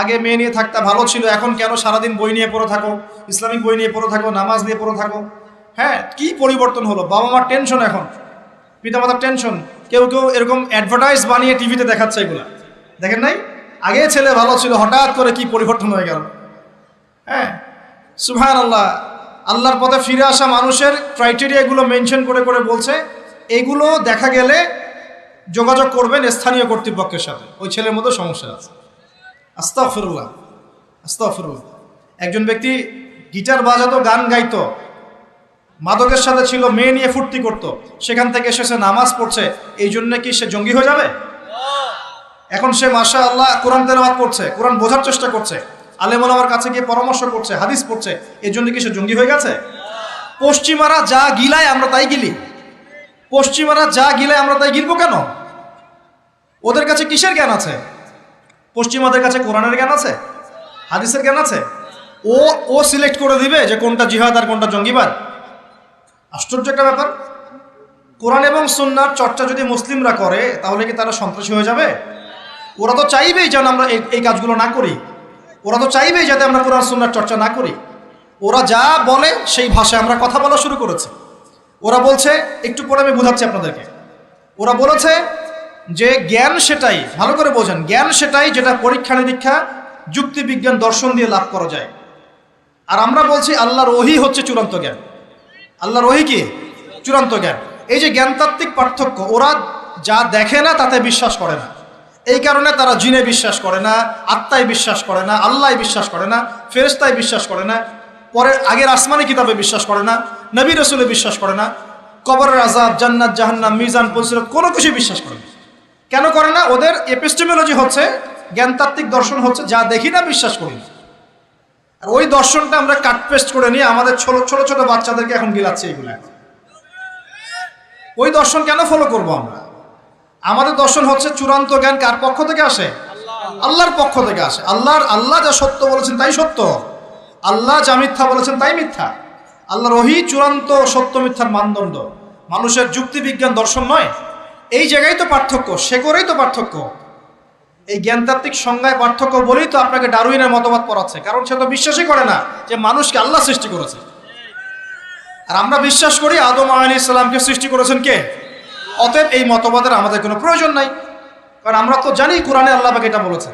আগে মেয়ে নিয়ে থাকতা, ভালো ছিল, এখন কেন সারাদিন বই নিয়ে পড়ে থাকো, ইসলামিক বই নিয়ে পড়ে থাকো, নামাজ নিয়ে পড়ে থাকো। হ্যাঁ, কি পরিবর্তন হলো, বাবা মার টেনশন, এখন পিতামাতার টেনশন। কেউ কেউ এরকম অ্যাডভার্টাইজ বানিয়ে টিভিতে দেখাচ্ছে, এগুলা দেখেন নাই? আগে ছেলে ভালো ছিল, হঠাৎ করে কি পরিবর্তন হয়ে গেল। হ্যাঁ, সুবহানাল্লাহ। আল্লাহর পথে ফিরে আসা মানুষের ক্রাইটেরিয়াগুলো মেনশন করে করে বলছে, এগুলো দেখা গেলে যোগাযোগ করবেন স্থানীয় কর্তৃপক্ষের সাথে, ওই ছেলের মধ্যে সমস্যা আছে। আস্তাগফিরুল্লাহ, আস্তাগফিরুল্লাহ। একজন ব্যক্তি গিটার বাজাতো, গান গাইতো, মাদকের সাথে ছিল, মেয়ে নিয়ে ফুর্তি করতো, সেখান থেকে এসেছে নামাজ পড়ছে, এই জন্য কি সে জঙ্গি হয়ে যাবে? এখন সে মাশাআল্লাহ কোরআন তেলাওয়াত করছে, কোরআন বোঝার চেষ্টা করছে, আলেম ওলামার কাছে গিয়ে পরামর্শ করছে, হাদিস পড়ছে, এই জন্য কি সে জঙ্গি হয়ে গেছে? পশ্চিমারা যা গিলায় আমরা তাই গিলি, পশ্চিমারা যা গিলায় আমরা তাই গিলবো কেন? ওদের কাছে কিসের জ্ঞান আছে? পশ্চিমাদের কাছে কোরআনের জ্ঞান আছে, হাদিসের জ্ঞান আছে। ও সিলেক্ট করে দিবে যে কোনটা জিহাদ আর কোনটা জঙ্গিবাদ। আশ্চর্য একটা ব্যাপার। কোরআন এবং সুন্নাহর চর্চা যদি মুসলিমরা করে, তাহলে কি তারা সন্ত্রাসী হয়ে যাবে? ওরা তো চাইবেই যেন আমরা এই কাজগুলো না করি, ওরা তো চাইবেই যাতে আমরা কোরআন সুন্নাহর চর্চা না করি। ওরা যা বলে সেই ভাষায় আমরা কথা বলা শুরু করেছি। ওরা বলছে, একটু পরে আমি বোঝাচ্ছি আপনাদেরকে, ওরা বলেছে যে জ্ঞান সেটাই, ভালো করে বোঝেন, জ্ঞান সেটাই যেটা পরীক্ষা নিরীক্ষা, যুক্তি, বিজ্ঞান, দর্শন দিয়ে লাভ করা যায়। আর আমরা বলছি আল্লাহর ওহী হচ্ছে চূড়ান্ত জ্ঞান। আল্লাহর ওহী কি? চূড়ান্ত জ্ঞান। এই যে জ্ঞানতাত্ত্বিক পার্থক্য, ওরা যা দেখে না তাতে বিশ্বাস করে না, এই কারণে তারা জিনে বিশ্বাস করে না, আত্মায় বিশ্বাস করে না, আল্লাহয় বিশ্বাস করে না, ফেরেশতায় বিশ্বাস করে না, পরে আগের আসমানি কিতাবে বিশ্বাস করে না, নবী রাসূলে বিশ্বাস করে না, কবরের আযাব, জান্নাত জাহান্নাম, মিজান, ফজিলত কোনো কিছু বিশ্বাস করে না। কেন করে না? ওদের এপিস্টেমোলজি হচ্ছে, জ্ঞানতাত্ত্বিক দর্শন হচ্ছে যা দেখি না বিশ্বাস করি না। আর ওই দর্শনটা আমরা কাট পেস্ট করে নিয়ে আমাদের ছোট ছোট বাচ্চাদেরকে এখন গিলাচ্ছে এইগুলো। ওই দর্শন কেন ফলো করব আমরা? আমাদের দর্শন হচ্ছে চূড়ান্ত জ্ঞান কার পক্ষ থেকে আসে? আল্লাহর পক্ষ থেকে আসে। আল্লাহ যা সত্য বলেছেন তাই সত্য, আল্লাহ যা মিথ্যা বলেছেন তাই মিথ্যা। আল্লাহর ওহী চূড়ান্ত সত্য মিথ্যার মানদণ্ড, মানুষের যুক্তি, বিজ্ঞান, দর্শন নয়। এই জায়গায় তো পার্থক্য, সে করেই তো পার্থক্য। এই জ্ঞানতাত্ত্বিক সংজ্ঞায় পার্থক্য বলেই তো আপনাকে ডারউইনের মতবাদ পড়াচ্ছে, কারণ সে তো বিশ্বাসই করে না যে মানুষকে আল্লাহ সৃষ্টি করেছে। আর আমরা বিশ্বাস করি আদম আলাইহিস সালামকে সৃষ্টি করেছেন কে? অতএব এই মতবাদের আমাদের কোনো প্রয়োজন নাই, কারণ আমরা তো জানি কোরআনে আল্লাহ পাক এটা বলেছে।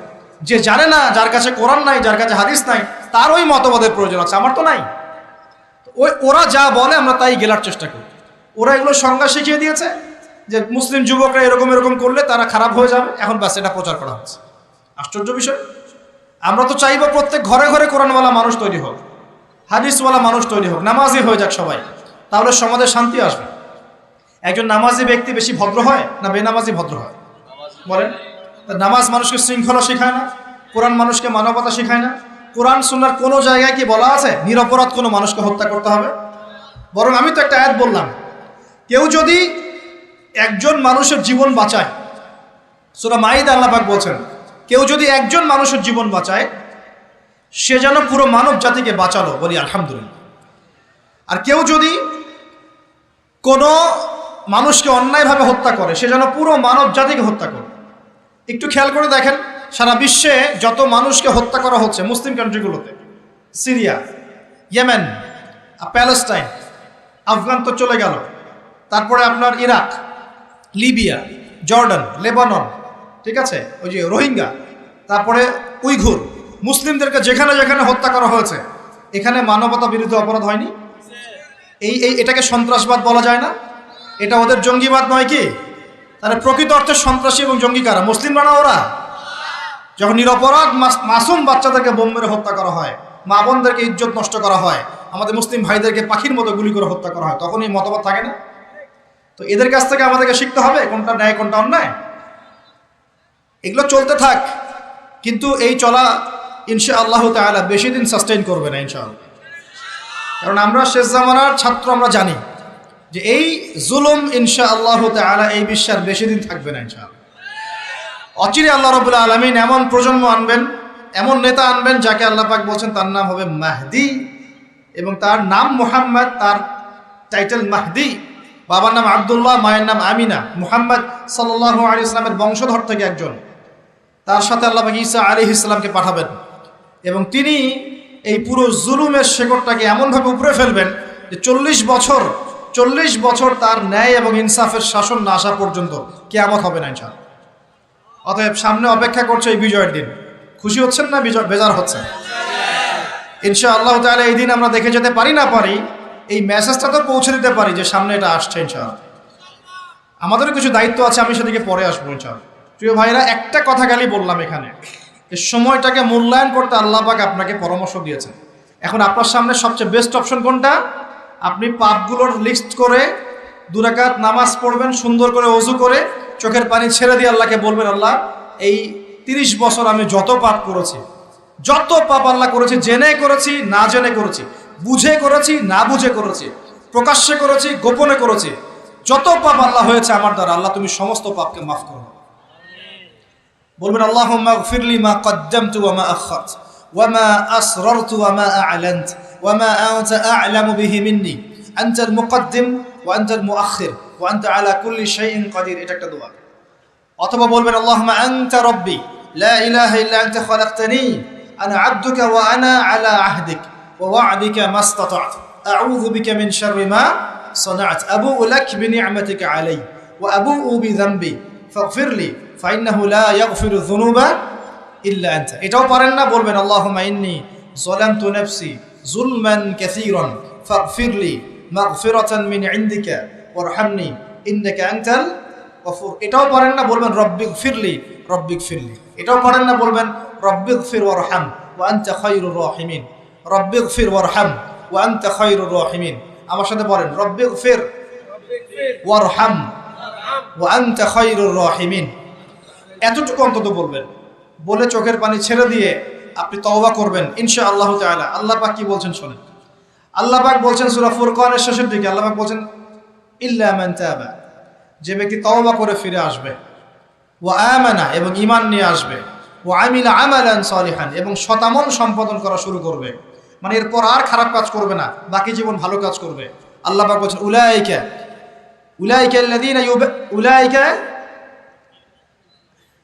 যে জানে না, যার কাছে কোরআন নাই, যার কাছে হাদিস নাই, তার ওই মতবাদের প্রয়োজন আছে, আমার তো নাই। ওরা যা বলে আমরা তাই গেলার চেষ্টা করি। ওরা এগুলো সংজ্ঞা শিখিয়ে দিয়েছে যে মুসলিম যুবকরা এরকম এরকম করলে তারা খারাপ হয়ে যাবে, এখন ব্যাস এটা প্রচার করা হচ্ছে। আশ্চর্য বিষয়। আমরা তো চাইবো প্রত্যেক ঘরে ঘরে কোরআনওয়ালা মানুষ তৈরি হোক, হাদিসওয়ালা মানুষ তৈরি হোক, নামাজি হয়ে যাক সবাই, তাহলে সমাজে শান্তি আসবে। একজন নামাজি ব্যক্তি বেশি ভদ্র হয় না বেনামাজি ভদ্র হয়? বলেন। নামাজ মানুষকে শৃঙ্খলা শেখায় না, কোরআন মানুষকে মানবতা শেখায় না। কোরআন সুন্নাহর কোনো জায়গায় কি বলা আছে নিরপরাধ কোনো মানুষকে হত্যা করতে হবে? বরং আমি তো একটা আয়াত বললাম, কেউ যদি একজন মানুষের জীবন বাঁচায়, সূরা মাইদা আল্লাহ পাক বলছেন, কেউ যদি একজন মানুষের জীবন বাঁচায়, সে যেন পুরো মানব জাতিকে বাঁচালো, বলি আলহামদুলিল্লাহ। আর কেউ যদি কোনো মানুষকে অন্যায়ভাবে হত্যা করে, সে যেন পুরো মানব জাতিকে হত্যা করে। একটু খেয়াল করে দেখেন, সারা বিশ্বে যত মানুষকে হত্যা করা হচ্ছে মুসলিম কান্ট্রিগুলোতে, সিরিয়া, ইয়েমেন, প্যালেস্টাইন, আফগান তো চলে গেল, তারপরে আপনার ইরাক, লিবিয়া, জর্ডান, লেবানন, ঠিক আছে, ওই যে রোহিঙ্গা, তারপরে উইঘুর, মুসলিমদেরকে যেখানে যেখানে হত্যা করা হয়েছে, এখানে মানবতা বিরোধী অপরাধ হয়নি? এটাকে সন্ত্রাসবাদ বলা যায় না? এটা ওদের জঙ্গিবাদ নয় কি? তাহলে প্রকৃত অর্থে সন্ত্রাসী এবং জঙ্গি কারা? মুসলিমরা না ওরা? যখন নিরপরাধ মাসুম বাচ্চাদেরকে বোম মেরে হত্যা করা হয়, মা বোনদেরকে ইজ্জত নষ্ট করা হয়, আমাদের মুসলিম ভাইদেরকে পাখির মতো গুলি করে হত্যা করা হয়, তখন এই মতবাদ থাকে না? তো এদের কাছ থেকে আমাদেরকে শিখতে হবে কোনটা ন্যায় কোনটা অন্যায়। এগুলো চলতে থাক, কিন্তু এই চলা ইনশাআল্লাহ তাআলা বেশি দিন সাস্টেইন করবে না ইনশাআল্লাহ। কারণ আমরা শেষ জামানার ছাত্র, আমরা জানি যে এই জুলুম ইনশাআল্লাহ তাআলা এই বিশ্বের বেশি দিন থাকবে না ইনশাআল্লাহ। অচিরে আল্লাহ রাব্বুল আলামিন এমন প্রজন্ম আনবেন, এমন নেতা আনবেন যাকে আল্লাহ পাক বলছেন তার নাম হবে মাহদি, এবং তার নাম মুহাম্মদ, তার টাইটেল মাহদি, বাবার নাম আব্দুল্লাহ, মায়ের নাম আমিনা, মুহাম্মদ সাল্লাল্লাহু আলাইহি ইসলামের বংশধর থেকে একজন। তার সাথে আল্লাহ পাক ঈসা আলাইহিস সালামকে পাঠাবেন এবং তিনি এই পুরো জুলুমের শেকড়টাকে এমনভাবে উপরে ফেলবেন যে 40 বছর তার ন্যায় এবং ইনসাফের শাসন না আসা পর্যন্ত কিয়ামত হবে না ইনশাআল্লাহ। অতএব সামনে অপেক্ষা করছে এই বিজয়ের দিন। খুশি হচ্ছেন না বেজার হচ্ছেন? ইনশাআল্লাহ তাআলা এই দিন আমরা দেখে যেতে পারি না পারি, এই মেসেজটা তো পৌঁছে দিতে পারি যে সামনে এটা আসছে ইনশাআল্লাহ। আমাদেরও কিছু দায়িত্ব আছে, আমি সেদিকে পরে আসবো ইনশাআল্লাহ। প্রিয় ভাইরা, একটা কথা খালি বললাম এখানে, এই সময়টাকে মূল্যায়ন করতে আল্লাহ পাক আপনাকে পরামর্শ দিয়েছেন। এখন আপনার সামনে সবচেয়ে বেস্ট অপশন কোনটা? আপনি পাপগুলোর লিস্ট করে 2 রাকাত নামাজ পড়বেন, সুন্দর করে ওযু করে চোখের পানি ছেড়ে দিয়ে আল্লাহকে বলবেন, আল্লাহ এই 30 বছর আমি যত পাপ করেছি, যত পাপ আল্লাহ করেছি, জেনে করেছি না জেনে করেছি, বুঝে করেছি না বুঝে করেছি, প্রকাশ্যে করেছি গোপনে করেছি, যত পাপ আল্লাহ হয়েছে আমার দ্বারা, আল্লাহ তুমি সমস্ত পাপকে মাফ করো। বলবেন আল্লাহুম্মা গফিরলি মা কদ্দামতু ওয়া মা আখখারতু ওয়া মা আসরারতু ওয়া মা আ'লানতু ওয়া মা আনতা আ'লামু বিহি মিন্নি আনতাল মুকদ্দিম ওয়া আনতাল মুআখির ওয়া আনতা আলা কুল্লি শাইইন কাদির। এটা একটা দোয়া। অথবা বলবেন আল্লাহুম্মা আনতা রাব্বি লা ইলাহা ইল্লা আনতা খালাকতানি আনা আবদুকা ওয়া আনা আলা আহদিক ওয়া ওয়া'দিকা মাস্তাতা'তু আউযু বিকা মিন শাররি মা সানা'তু আবু'ু লাক বিনি'মাতিকা আলাইয়া ওয়া আবু'ু বিযানবি ফাগফিরলি ফাইন্নাহু লা ইয়াগফিরু যুনুবা ইল্লা আনতা। এটাও পারেন না, বলবেন আল্লাহুম্মা ইন্নী যালামতু নাফসি যুলমান কাসীরান ফাগফিরলি মাগফিরাতান মিন ইনদিকা ওয়ারহামনি ইন্নাকা আনতাল গফুর। এটাও পারেন না, বলবেন রব্বিগফিরলি রব্বিগফিরলি। এটাও পারেন না, বলবেন রব্বিগফির ওয়ারহাম ওয়া আনতা খায়রুর রাহিমিন। রব্বিগফির ওয়ারহাম ওয়া আনতা খায়রুর রাহিমিন। আমার সাথে বলেন রব্বিগফির ওয়ারহাম ওয়া আনতা খায়রুর রাহিমিন। এতটুকু অন্তত বলবেন, বলে চোখের পানি ছেড়ে দিয়ে আপনি তওবা করবেন ইনশাআল্লাহ তাআলা। আল্লাহ পাক কি বলছেন শুনেন। আল্লাহ পাক বলছেন সূরা ফুরকানের শেষের দিকে, আল্লাহ পাক বলছেন ইল্লা মান তাবা, যে ব্যক্তি তওবা করে ফিরে আসবে, ওয়া আমানা এবং ঈমান নিয়ে আসবে, ওয়া আমিলা আমালান সালিহান এবং সতামল সম্পাদন করা শুরু করবে, মানে এরপর আর খারাপ কাজ করবে না, বাকি জীবন ভালো কাজ করবে। আল্লাহ পাক বলছেন উলাইকা আল্লাযীনা উলাইকা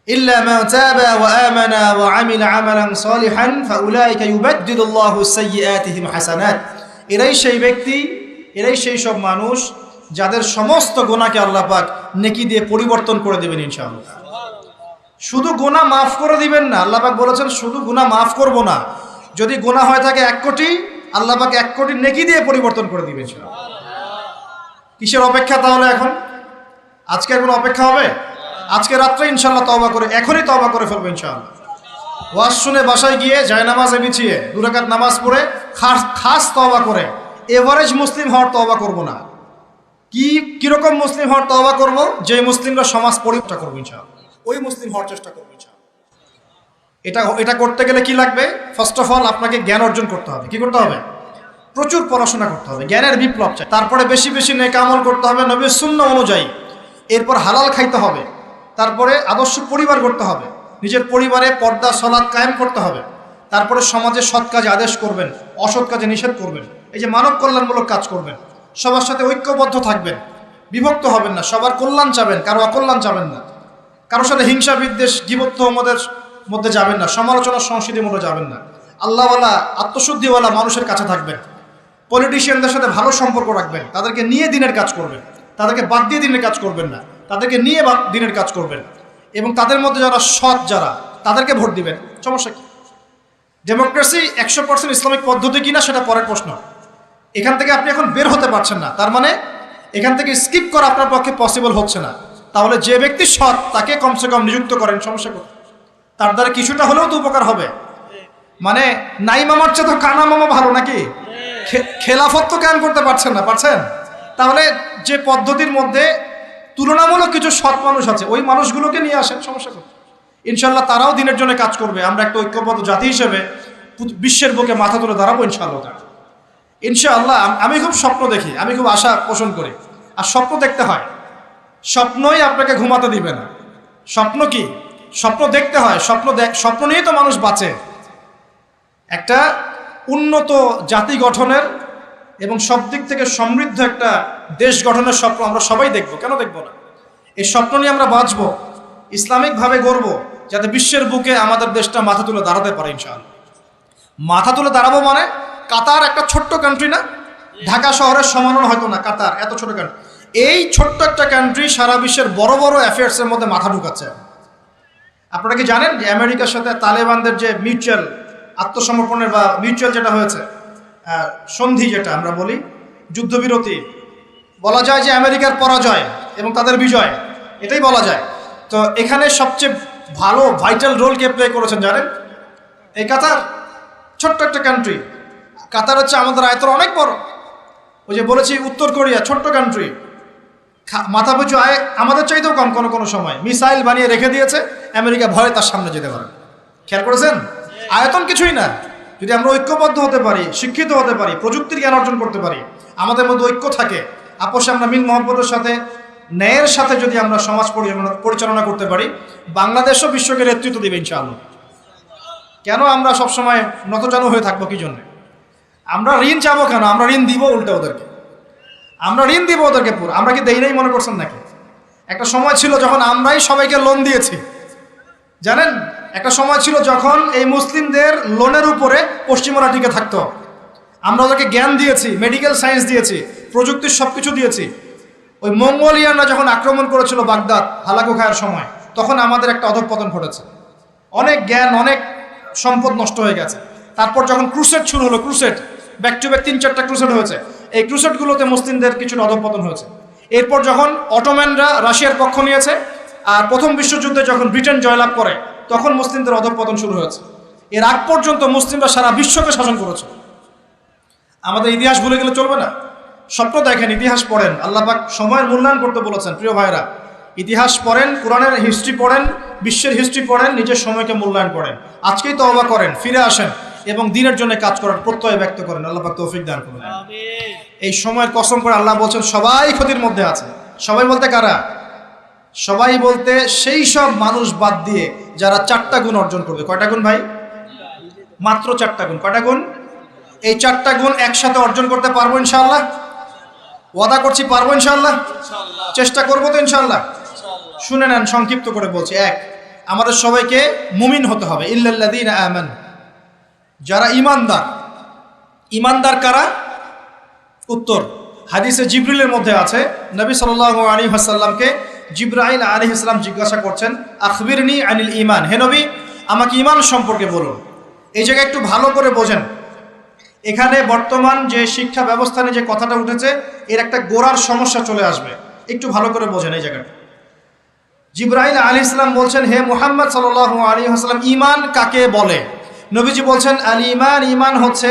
إلا من تاب وآمن وعمل عملا صالحا فأولئك يبدل الله سيئاتهم حسنات। এরাই সেই ব্যক্তি, এরাই সেই সব মানুষ যাদের সমস্ত গুনাহকে আল্লাহ পাক নেকি দিয়ে পরিবর্তন করে দেবেন ইনশাআল্লাহ। শুধু গুনাহ মাফ করে দিবেন না, আল্লাহ পাক বলেছেন শুধু গুনাহ মাফ করব না, যদি গুনাহ হয় থাকে 1 কোটি, আল্লাহ পাক 1 কোটি নেকি দিয়ে পরিবর্তন করে দিবেন ইনশাআল্লাহ। কিসের অপেক্ষা তাহলে? এখন আজকে কোনো অপেক্ষা হবে? আজকে রাত্রে ইনশাআল্লাহ তওবা করে, এখনই তওবা করে ফেলবো ইনশাআল্লাহ। ওয়াজ শুনে বাসায় গিয়ে জায়নামাজে বিছিয়ে 2 রাকাত নামাজ পড়ে খাস তওবা করে, এভারেজ মুসলিম হওয়ার তওবা করব না। কিরকম মুসলিম হওয়ার তওবা করব? যে মুসলিমরা সমাজ পরিবর্তন করবো ইনশাআল্লাহ, ওই মুসলিম হওয়ার চেষ্টা করবো ইনশাআল্লাহ। এটা করতে গেলে কি লাগবে? ফার্স্ট অফ অল আপনাকে জ্ঞান অর্জন করতে হবে। কি করতে হবে? প্রচুর পড়াশোনা করতে হবে, জ্ঞানের বিপ্লব চাই। তারপরে বেশি বেশি নেক আমল করতে হবে নবীর সুন্নাহ অনুযায়ী। এরপর হালাল খাইতে হবে। তারপরে আদর্শ পরিবার করতে হবে, নিজের পরিবারে পর্দা সালাত কায়েম করতে হবে। তারপরে সমাজে সৎ কাজে আদেশ করবেন, অসৎ কাজে নিষেধ করবেন। এই যে মানব কল্যাণমূলক কাজ করবেন, সবার সাথে ঐক্যবদ্ধ থাকবেন, বিভক্ত হবেন না, সবার কল্যাণ চাবেন, কারো অকল্যাণ চাবেন না, কারোর সাথে হিংসা বিদ্বেষ গীবত তোহমতের মধ্যে যাবেন না, সমালোচনা সংস্কৃতির মধ্যে যাবেন না। আল্লাহওয়ালা আত্মশুদ্ধিওয়ালা মানুষের কাছে থাকবেন, পলিটিশিয়ানদের সাথে ভালো সম্পর্ক রাখবেন, তাদেরকে নিয়ে দিনের কাজ করবেন, তাদেরকে বাদ দিয়ে দিনের কাজ করবেন না, তাদেরকে নিয়ে দিনের কাজ করবেন। এবং তাদের মধ্যে যারা সৎ, যারা তাদেরকে ভোট দিবেন। সমস্যা কি? ডেমোক্রেসি 100% ইসলামিক পদ্ধতি কিনা সেটা পরের প্রশ্ন। এখান থেকে আপনি এখন বের হতে পারছেন না, তার মানে এখান থেকে স্কিপ করা আপনার পক্ষে পসিবল হচ্ছে না। তাহলে যে ব্যক্তি সৎ তাকে কমসে কম নিযুক্ত করেন। সমস্যা কোথায়? তার দ্বারা কিছুটা হলেও তো উপকার হবে। মানে নাই মামার চেয়ে তো কানা মামা ভালো নাকি? খেলাফত তো কায়েম করতে পারছেন না, পারছেন? তাহলে যে পদ্ধতির মধ্যে তুলনামূলক কিছু সৎ মানুষ আছে, ওই মানুষগুলোকে নিয়ে আসেন। সমস্যা কোথায়? ইনশাল্লাহ তারাও দিনের জন্য কাজ করবে। আমরা একটা ঐক্যবদ্ধ জাতি হিসেবে বিশ্বের বুকে মাথা তুলে দাঁড়াবো ইনশাআল্লাহ। ইনশাআল্লাহ আমি খুব স্বপ্ন দেখি, আমি খুব আশা পোষণ করি। আর স্বপ্ন দেখতে হয়, স্বপ্নই আপনাকে ঘুমাতে দিবে না। স্বপ্ন কি? স্বপ্ন দেখতে হয়। স্বপ্ন নিয়েই তো মানুষ বাঁচে। একটা উন্নত জাতি গঠনের এবং সব দিক থেকে সমৃদ্ধ একটা দেশ গঠনের স্বপ্ন আমরা সবাই দেখব, কেন দেখব না? এই স্বপ্ন নিয়ে আমরা বাঁচব, ইসলামিকভাবে গড়ব, যাতে বিশ্বের বুকে আমাদের দেশটা মাথা তুলে দাঁড়াতে পারে ইনশাআল্লাহ। মাথা তুলে দাঁড়াবো মানে কাতার একটা ছোট্ট কান্ট্রি না, ঢাকা শহরের সমানও হয়তো না, কাতার এত ছোট কান্ট্রি। এই ছোট্ট একটা কান্ট্রি সারা বিশ্বের বড় বড় অ্যাফেয়ার্সের মধ্যে মাথা ঢুকাচ্ছে। আপনারা কি জানেন যে আমেরিকার সাথে তালেবানদের যে মিউচুয়াল আত্মসমর্পণের বা মিউচুয়াল যেটা হয়েছে সন্ধি, যেটা আমরা বলি যুদ্ধবিরতি, বলা যায় যে আমেরিকার পরাজয় এবং তাদের বিজয়, এটাই বলা যায়। তো এখানে সবচেয়ে ভালো ভাইটাল রোল কে প্লে করেছেন জানেন? এই কাতার, ছোট্ট একটা কান্ট্রি। কাতার হচ্ছে আমাদের আয়তন অনেক বড়। ওই যে বলেছি উত্তর কোরিয়া ছোট্ট কান্ট্রি, মাথা পিছু আয় আমাদের চাইতেও কম, কোনো সময় মিসাইল বানিয়ে রেখে দিয়েছে, আমেরিকা ভয়ে তার সামনে যেতে পারে। খেয়াল করেছেন? আয়তন কিছুই না, যদি আমরা ঐক্যবদ্ধ হতে পারি, শিক্ষিত হতে পারি, প্রযুক্তির জ্ঞান অর্জন করতে পারি, আমাদের মধ্যে ঐক্য থাকে, আপোষে আমরা মিল মহব্বতের সাথে ন্যায়ের সাথে যদি আমরা সমাজ পরিচালনা করতে পারি, বাংলাদেশও বিশ্বকে নেতৃত্ব দেবে ইনশাআল্লাহ। কেন আমরা সবসময় নতজানু হয়ে থাকবো? কি জন্য? আমরা ঋণ চাবো কেন? আমরা ঋণ দিব উল্টে ওদেরকে, আমরা ঋণ দিব ওদেরকে পুরো। আমরা কি দেই নাই মনে করছেন নাকি? একটা সময় ছিল যখন আমরাই সবাইকে লোন দিয়েছি, জানেন? একটা সময় ছিল যখন এই মুসলিমদের লোনের উপরে পশ্চিমরা টিকে থাকতো। আমরা ওদেরকে জ্ঞান দিয়েছি, মেডিকেল সায়েন্স দিয়েছি, প্রযুক্তির সব কিছু দিয়েছি। ওই মঙ্গোলিয়ানরা যখন আক্রমণ করেছিল বাগদাদ হালাকু খায়ের সময়, তখন আমাদের একটা অধঃপতন ঘটেছে, অনেক জ্ঞান, অনেক সম্পদ নষ্ট হয়ে গেছে। তারপর যখন ক্রুসেড শুরু হলো, ক্রুসেড ব্যাক টু ব্যাক 3-4টা ক্রুসেড হয়েছে, এই ক্রুসেডগুলোতে মুসলিমদের কিছুটা অধঃপতন হয়েছে। এরপর যখন অটোম্যানরা রাশিয়ার পক্ষ নিয়েছে, আর প্রথম বিশ্বযুদ্ধে যখন ব্রিটেন জয়লাভ করে, তখন মুসলিমদের অধঃপতন শুরু হয়েছে। এর আগ পর্যন্ত মুসলিমরা সারা বিশ্বকে শাসন করেছে। আমাদের ইতিহাস ভুলে গেলে চলবে না। স্বপ্ন দেখেন, ইতিহাস পড়েন, আল্লাহ পাক সময়ের মূল্যায়ন করতে বলেছেন। প্রিয় ভাইরা, ইতিহাস পড়েন, কোরআনের হিস্ট্রি পড়েন, বিশ্বের হিস্ট্রি পড়েন, নিজের সময়কে মূল্যায়ন করেন। আজকেই তওবা করেন, ফিরে আসেন এবং দিনের জন্য কাজ করার প্রত্যয় ব্যক্ত করেন। আল্লাহ পাক তৌফিক দান করুন। এই সময়ের কসম করে আল্লাহ বলছেন সবাই ক্ষতির মধ্যে আছে। সবাই বলতে কারা? সবাই বলতে সেই সব মানুষ বাদ দিয়ে যারা 4টা গুণ অর্জন করবে। কয়টা গুণ ভাই? মাত্র 4টা গুণ। কয়টা গুণ? এই 4টা গুণ একসাথে অর্জন করতে পারবো ইনশাআল্লাহ? ওয়াদা করছি পারবো ইনশাআল্লাহ, চেষ্টা করবো তো ইনশাআল্লাহ। শুনে নেন, সংক্ষিপ্ত করে বলছি। 1, আমাদের সবাইকে মুমিন হতে হবে। ইল্লাল্লাযীনা আমানু, যারা ঈমানদার। ঈমানদার কারা? উত্তর হাদিসে জিবরিলের মধ্যে আছে, নবী সাল্লাল্লাহু আলাইহি ওয়াসাল্লামকে জিবরাইল আলাইহিস সালাম জিজ্ঞাসা করছেন, আখবিরনি আনিল ঈমান, হে নবী আমাকে ঈমান সম্পর্কে বলুন। এই জায়গায় একটু ভালো করে বোঝেন, এখানে বর্তমান যে শিক্ষা ব্যবস্থা নিয়ে যে কথাটা উঠেছে, এর একটা গোড়ার সমস্যা চলে আসবে। একটু ভালো করে বোঝেন এই জায়গাটা। জিবরাইল আলাইহিস সালাম বলছেন, হে মুহাম্মদ সাল্লাল্লাহু আলাইহি ওয়াসাল্লাম, ঈমান কাকে বলে? নবীজি বলছেন, আল ঈমান, ঈমান হচ্ছে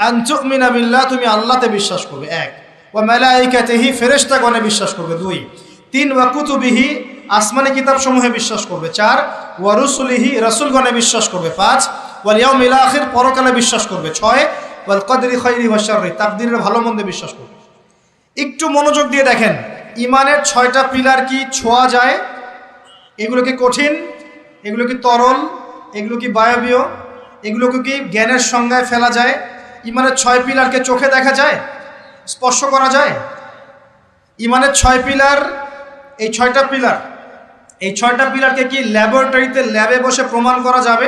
আন তুমিনা বিল্লাহ, তুমি আল্লাহতে বিশ্বাস করবে। 1, ওয়া মালাইকাতিহি, ফেরেশতাগণে বিশ্বাস করবে। 2, 3, ওয়া কুতুবিহি, আসমানি কিতাব সমূহে বিশ্বাস করবে। 4, ওয়া রুসুলিহি, রাসূলগণে বিশ্বাস করবে। 5, ওয়াল ইয়াউমিল আখির, পরকালে বিশ্বাস করবে। 6, ওয়াল কদরি খাইরি ওয়া শাররি, তাকদীরের ভালো মন্দে বিশ্বাস করবে। একটু মনোযোগ দিয়ে দেখেন, ঈমানের 6টা পিলার কি ছোঁয়া যায়? এগুলো কি কঠিন? এগুলো কি তরল? এগুলো কি বায়বীয়? এগুলোকে কি জ্ঞানের সংজ্ঞায় ফেলা যায়? ঈমানের 6 পিলারকে চোখে দেখা যায়? স্পর্শ করা যায়? ঈমানের 6 পিলার, এই 6টা পিলার, এই 6টা পিলারকে কি ল্যাবরেটরিতে ল্যাবে বসে প্রমাণ করা যাবে?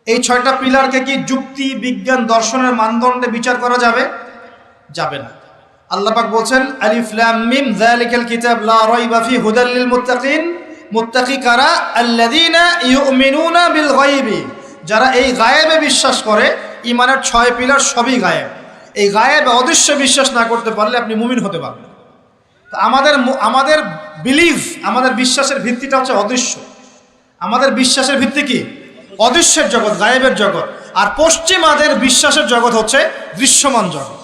এই 6টা পিলারকে কি যুক্তি, বিজ্ঞান, দর্শনের মানদণ্ডে বিচার করা যাবে? যাবে না। আল্লাহ পাক বলছেন, আলিফ লাম মিম যালিকাল কিতাব লা রাইবা ফি হুদাল লিল মুত্তাকিন। মুত্তাকি কারা? আল্লাযীনা ইউমিনুনা বিল গায়বি, যারা এই গায়েবে বিশ্বাস করে। ঈমানের 6 পিলার সবই গায়েব। এই গায়েবে অদৃশ্য বিশ্বাস না করতে পারলে আপনি মুমিন হতে পারবেন। তো আমাদের বিলিভ, আমাদের বিশ্বাসের ভিত্তিটা হচ্ছে অদৃশ্য। আমাদের বিশ্বাসের ভিত্তি কি? অদৃশ্যের জগৎ, গায়েবের জগৎ। আর পশ্চিমাদের বিশ্বাসের জগৎ হচ্ছে দৃশ্যমান জগৎ।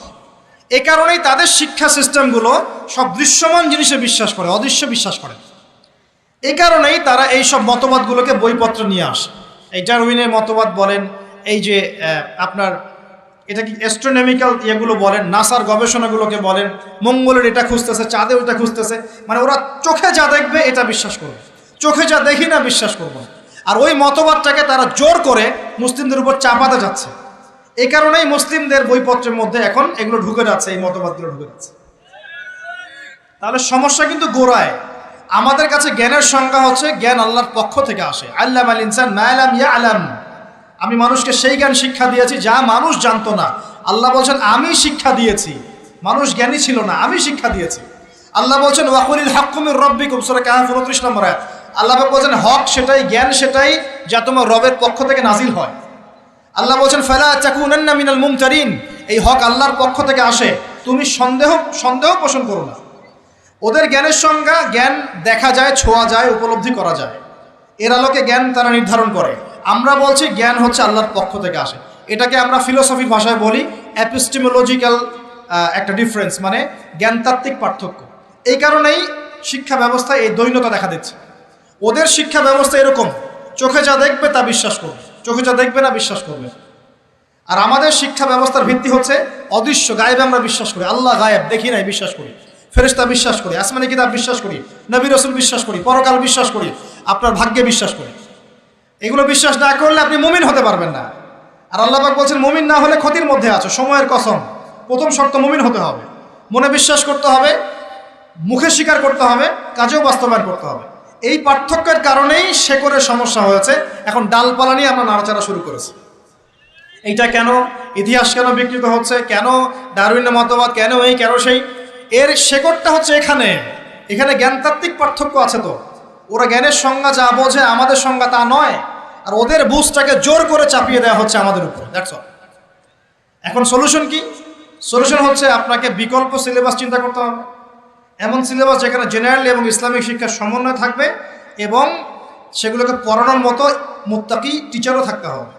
এ কারণেই তাদের শিক্ষা সিস্টেমগুলো সব দৃশ্যমান জিনিসে বিশ্বাস করে, অদৃশ্য বিশ্বাস করে। এই কারণেই তারা এই সব মতবাদগুলোকে বইপত্র নিয়ে আসে। এই ডারউইনের মতবাদ বলেন, এই যে আপনার এটা কি অ্যাস্ট্রোনমিক্যাল ইয়েগুলো বলেন, নাসার গবেষণাগুলোকে বলেন, মঙ্গলের এটা খুঁজতেছে, চাঁদে ওটা খুঁজতেছে, মানে ওরা চোখে যা দেখবে এটা বিশ্বাস করবে, চোখে যা দেখি না বিশ্বাস করবো। আর ওই মতবাদটাকে তারা জোর করে মুসলিমদের উপর চাপাতে যাচ্ছে। এই কারণেই মুসলিমদের বইপত্রের মধ্যে এখন এগুলো ঢুকে যাচ্ছে, এই মতবাদগুলো ঢুকে যাচ্ছে। তাহলে সমস্যা কিন্তু গোড়ায়। আমাদের কাছে জ্ঞানের সংজ্ঞা হচ্ছে জ্ঞান আল্লাহর পক্ষ থেকে আসে। আল্লামাল ইনসান মা লাম ইয়ালাম, আমি মানুষকে সেই জ্ঞান শিক্ষা দিয়েছি যা মানুষ জানতো না। আল্লাহ বলছেন আমি শিক্ষা দিয়েছি, মানুষ জ্ঞানী ছিল না, আমি শিক্ষা দিয়েছি। আল্লাহ বলছেন ওয়াকুলিল হাক্কু মির রাব্বিকুম, সূরা কাহফ 29 নম্বর আয়াত। আল্লাহ বলছেন হক সেটাই, জ্ঞান সেটাই যা তোমার রবের পক্ষ থেকে নাজিল হয়। আল্লাহ বলছেন ফালা তাকুনান্না মিনাল মুমতারিন, এই হক আল্লাহর পক্ষ থেকে আসে, তুমি সন্দেহ পোষণ করো না। ওদের জ্ঞানের সংজ্ঞা জ্ঞান দেখা যায়, ছোঁয়া যায়, উপলব্ধি করা যায়, এর আলোকে জ্ঞান তারা নির্ধারণ করে। আমরা বলছি জ্ঞান হচ্ছে আল্লাহর পক্ষ থেকে আসে। এটাকে আমরা ফিলোসফির ভাষায় বলি এপিস্টেমোলজিক্যাল একটা ডিফারেন্স, মানে জ্ঞানতাত্ত্বিক পার্থক্য। এই কারণেই শিক্ষা ব্যবস্থায় এই দ্বৈন্যতা দেখা দিচ্ছে। ওদের শিক্ষা ব্যবস্থা এরকম, চোখে যা দেখবে তা বিশ্বাস করবে, চোখে যা দেখবে না বিশ্বাস করবে। আর আমাদের শিক্ষা ব্যবস্থার ভিত্তি হচ্ছে অদৃশ্য, গায়েবে আমরা বিশ্বাস করি। আল্লাহ গায়েব, দেখি নাই, বিশ্বাস করি। ফেরেশতা বিশ্বাস করি, আসমানি কিতাব বিশ্বাস করি, নবী রাসূল বিশ্বাস করি, পরকাল বিশ্বাস করি, আপনার ভাগ্যে বিশ্বাস করি। এগুলো বিশ্বাস না করলে আপনি মুমিন হতে পারবেন না। আর আল্লাহ পাক বলছেন মুমিন না হলে ক্ষতির মধ্যে আছো, সময়ের কসম। প্রথম শর্ত মুমিন হতে হবে, মনে বিশ্বাস করতে হবে, মুখে স্বীকার করতে হবে, কাজেও বাস্তবায়ন করতে হবে। এই পার্থক্যের কারণেই শেকড়ের সমস্যা হয়েছে। এখন ডালপালা নিয়ে আমরা নাড়াচাড়া শুরু করেছি। এইটা কেন, ইতিহাস কেন বিকৃত হচ্ছে, কেন ডারউইনের মতবাদ, কেন এই কেন সেই, এর শেকড়টা হচ্ছে এখানে। এখানে জ্ঞানতাত্ত্বিক পার্থক্য আছে। তো ওরা জ্ঞানের সংজ্ঞা যা বোঝে, আমাদের সংজ্ঞা তা নয়, আর ওদের বুঝটাকে জোর করে চাপিয়ে দেওয়া হচ্ছে আমাদের উপর। That's all. এখন সলিউশন কি? সলিউশন হচ্ছে আপনাকে বিকল্প সিলেবাস চিন্তা করতে হবে, এমন সিলেবাস যেখানে জেনারেল এবং ইসলামিক শিক্ষার সমন্বয় থাকবে এবং সেগুলোকে পড়ানোর মতো মুত্তাকি টিচারও থাকতে হবে।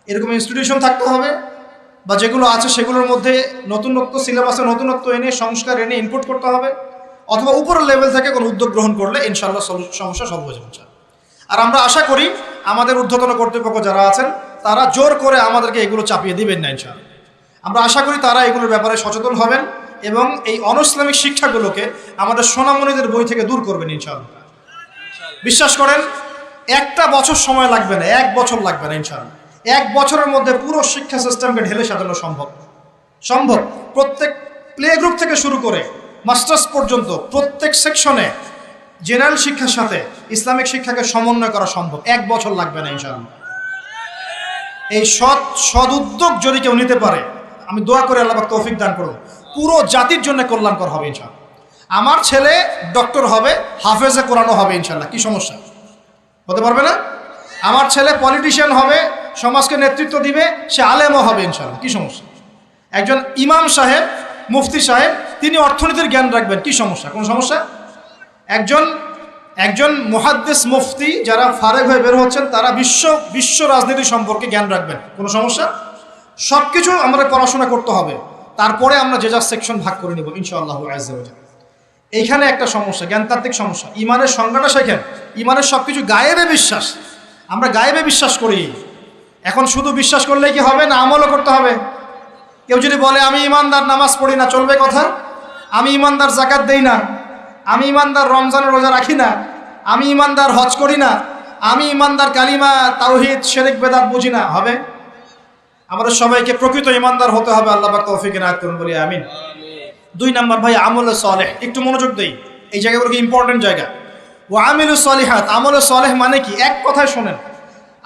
এরকম ইনস্টিটিউশন থাকতে হবে, বা যেগুলো আছে সেগুলোর মধ্যে নতুনত্ব, সিলেবাসে নতুনত্ব এনে, সংস্কার এনে ইনপুট করতে হবে। অথবা উপরের লেভেল থেকে কোনো উদ্যোগ গ্রহণ করলে ইনশাআল্লাহ সমস্যা সলভ হয়ে যাবে। আর আমরা আশা করি আমাদের ঊর্ধ্বতন কর্তৃপক্ষ যারা আছেন তারা জোর করে আমাদেরকে এগুলো চাপিয়ে দিবেন না ইনশাআল্লাহ। আমরা আশা করি তারা এগুলোর ব্যাপারে সচেতন হবেন এবং এই অনইসলামিক শিক্ষাগুলোকে আমাদের সোনামণিদের বই থেকে দূর করবেন ইনশাআল্লাহ। বিশ্বাস করেন, একটা বছর সময় লাগবে না, 1 বছর লাগবে না ইনশাআল্লাহ। 1 বছরের মধ্যে পুরো শিক্ষা সিস্টেমকে ঢেলে সাজানো সম্ভব। প্রত্যেক প্লে গ্রুপ থেকে শুরু করে মাস্টার্স পর্যন্ত প্রত্যেক সেকশনে জেনারেল শিক্ষার সাথে ইসলামিক শিক্ষাকে সমন্বয় করা সম্ভব। 1 বছর লাগবে না ইনশাআল্লাহ। এই সৎ উদ্যোগ যদি কেউ নিতে পারে, আমি দোয়া করে আল্লাহ পাক তৌফিক দান করুন, পুরো জাতির জন্য কল্যাণকর হবে ইনশাআল্লাহ। আমার ছেলে ডক্টর হবে, হাফেজে কোরআনও হবে ইনশাআল্লাহ, কি সমস্যা? হতে পারবে না? আমার ছেলে পলিটিশিয়ান হবে, সমাজকে নেতৃত্ব দিবে, সে আলেমও হবে ইনশাআল্লাহ, কি সমস্যা? একজন ইমাম সাহেব, মুফতি সাহেব, তিনি অর্থনীতির জ্ঞান রাখবেন, কি সমস্যা? কোনো সমস্যা? একজন মুহাদ্দিস মুফতি যারা ফারেগ হয়ে বের হচ্ছেন তারা বিশ্ব রাজনীতি সম্পর্কে জ্ঞান রাখবেন, কোনো সমস্যা? সব কিছু আমাদের পড়াশোনা করতে হবে, তারপরে আমরা যে যার সেকশন ভাগ করে নিব ইনশাআল্লাহ আযজা ওয়া জাল্লা। এইখানে একটা সমস্যা, জ্ঞানতাত্ত্বিক সমস্যা। ইমানের সংজ্ঞাটা শেখেন। ইমানের সব কিছু গায়েবে বিশ্বাস, আমরা গায়েবে বিশ্বাস করি। এখন শুধু বিশ্বাস করলেই কি হবে না, আমলও করতে হবে। কেউ যদি বলে আমি ইমানদার, নামাজ পড়ি না, চলবে কথা? আমি ইমানদার, যাকাত দেই না, আমি ইমানদার, রমজানের রোজা রাখি না, আমি ইমানদার, হজ করি না, আমি ইমানদার, কালিমা তাওহীদ শিরক বেদাত বুঝি না, হবে? আমাদের সবাইকে প্রকৃত ইমানদার হতে হবে। আল্লাহ পাক তৌফিক এনায়েত করুন, বলি আমিন। 2 নাম্বার ভাই, আমল সালেহ। একটু মনোযোগ দেই, এই জায়গাগুলো কি ইম্পর্টেন্ট জায়গা। ওয়া আমিলুস সালিহাত, আমল সালেহ মানে কি? এক কথায় শোনেন,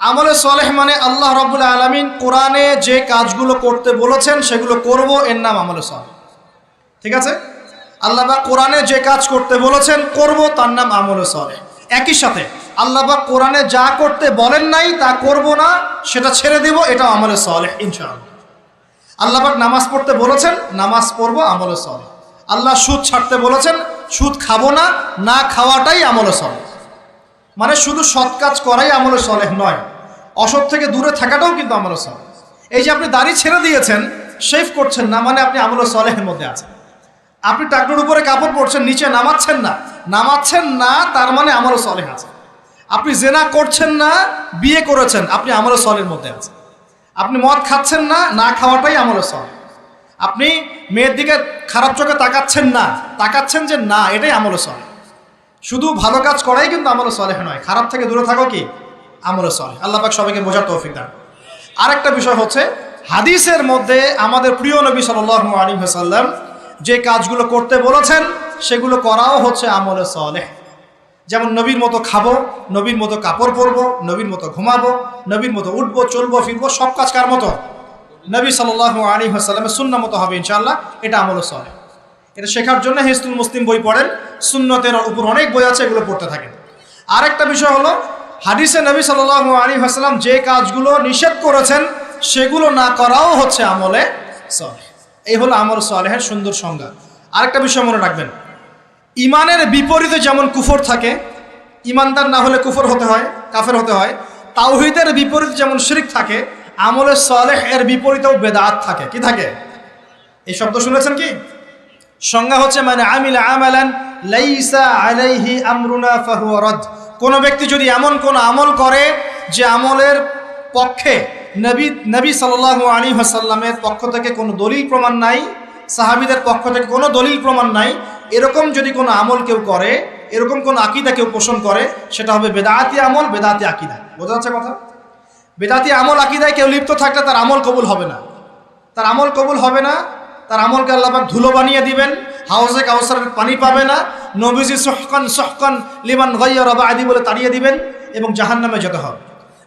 আমল সালেহ মানে আল্লাহ রাব্বুল আলামিন কোরআনে যে কাজগুলো করতে বলেছেন সেগুলো করব, এর নাম আমল সালেহ। ঠিক আছে? আল্লাহ পাক কোরআনে যে কাজ করতে বলেছেন করব, তার নাম আমল সালেহ। একই সাথে আল্লাহ পাক কোরআনে যা করতে বলেন নাই তা করব না, সেটা ছেড়ে দেব, এটা আমল সালেহ ইনশাআল্লাহ। আল্লাহ পাক নামাজ পড়তে বলেছেন, নামাজ পড়ব, আমল সালেহ। আল্লাহ সুদ ছাড়তে বলেছেন, সুদ খাবো না, না খাওয়াটাই আমল সালেহ। মানে শুধু সৎ কাজ করাই আমল সালেহ নয়, অসৎ থেকে দূরে থাকাটাও কিন্তু আমল সালেহ। এই যে আপনি দাড়ি ছেড়ে দিয়েছেন, শেভ করছেন না, মানে আপনি আমল সালেহের মধ্যে আছেন। আপনি টাকনুর উপরে কাপড় পরছেন, নিচে নামাচ্ছেন না, তার মানে আমল সালেহ আছে। আপনি জেনা করছেন না, বিয়ে করেছেন, আপনি আমল সালেহের মধ্যে আছেন। আপনি মদ খাচ্ছেন না, না খাওয়াটাই আমল সালেহ। আপনি মেয়ের দিকে খারাপ চোখে তাকাচ্ছেন যে না, এটাই আমল সালেহ। শুধু ভালো কাজ করাই কিন্তু আমল সালেহ নয়, খারাপ থেকে দূরে থাকো কি আমল সালেহ। আল্লাহ পাক সবাইকে বোঝার তৌফিক দান। আরেকটা বিষয় হচ্ছে হাদিসের মধ্যে আমাদের প্রিয় নবী সাল্লাল্লাহু আলাইহি ওয়াসাল্লাম যে কাজগুলো করতে বলেছেন সেগুলো করাও হচ্ছে আমলে সালেহ। যেমন নবীর মতো খাবো, নবীর মতো কাপড় পরবো, নবীর মতো ঘুমাবো, নবীর মতো উঠবো, চলবো, ফিরবো, সব কাজ কার মতো? নবী সাল্লাল্লাহু আলাইহি ওয়াসাল্লামের সুন্নাহ মতো হবে ইনশাআল্লাহ। এটা আমলে সালেহ। এটা শেখার জন্য হিজতুল মুসলিম বই পড়েন, সুন্নতের উপর অনেক বই আছে, এগুলো পড়তে থাকেন। আরেকটা বিষয় হলো হাদিসে নবী সাল্লাল্লাহু আলাইহি ওয়াসাল্লাম যে কাজগুলো নিষেধ করেছেন সেগুলো না করাও হচ্ছে আমলে সালেহ। এই হলো আমল সালেহের সুন্দর সংজ্ঞা। আরেকটা বিষয় মনে রাখবেন, ইমানের বিপরীতে যেমন কুফর থাকে, ইমানদার না হলে কুফর হতে হয়, কাফের হতে হয়। তাওহীদের বিপরীতে যেমন শিরক থাকে, আমলে সালেহ এর বিপরীতেও বেদাত থাকে। কি থাকে? এই শব্দ শুনেছেন কি? সংজ্ঞা হচ্ছে মানে আমিলা আমালান লাইসা আলাইহি আমরুনা ফাহুয়া রাদ। কোন ব্যক্তি যদি এমন কোন আমল করে যে আমলের পক্ষে নবী সাল্লাল্লাহু আলাইহি ওয়াসাল্লামের পক্ষ থেকে কোনো দলিল প্রমাণ নাই, সাহাবীদের পক্ষ থেকে কোনো দলিল প্রমাণ নাই, এরকম যদি কোনো আমল কেউ করে, এরকম কোন আকীদা কেউ পোষণ করে, সেটা হবে বেদাতি আমল, বেদাতি আকীদা। বোঝা যাচ্ছে কথা? বেদাতি আমল আকীদায় কেউ লিপ্ত থাকলে তার আমল কবুল হবে না, তার আমল কবুল হবে না। তার আমলকে আল্লাহ পাক ধুলো বানিয়ে দিবেন, হাউজে কাউসারের পানি পাবে না, নবীজি সুহকান সুহকান লিমান গায়্যারা বা'দি বলে তাড়িয়ে দিবেন এবং জাহান্নামে যেতে হবে।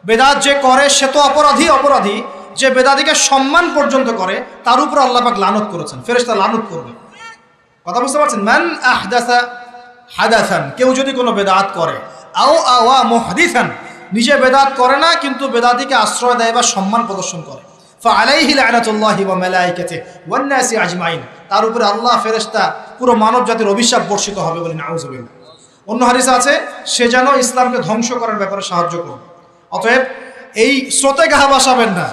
বেদাত যে করে সে তো অপরাধী। যে বেদাতিকে সম্মান পর্যন্ত করে তার উপর আল্লাহ পাক লানত করেছেন, ফেরেশতা লানত করবে। কথা বুঝতে পারছেন? মান আহদাসা হাদাসান, কেউ যদি কোনো বেদাত করে, আও আওয়া মুহদিসান, নিজে বেদাত করে না কিন্তু বেদাতিকে আশ্রয় দেয় বা সম্মান প্রদর্শন করে, ফাআলাইহি লা'নাতুল্লাহি ওয়া মালাইকাতিহি ওয়ান নাসি আজমাইন, তার উপরে আল্লাহ, ফেরেশতা, পুরো মানব জাতির অভিশাপ বর্ষিত হবে বলে নাউযুবিল্লাহ। অন্য হাদিসে আছে সে যেন ইসলামকে ধ্বংস করার ব্যাপারে সাহায্য করবে। অতএব এই স্রোতে গা ভাসাবেন না,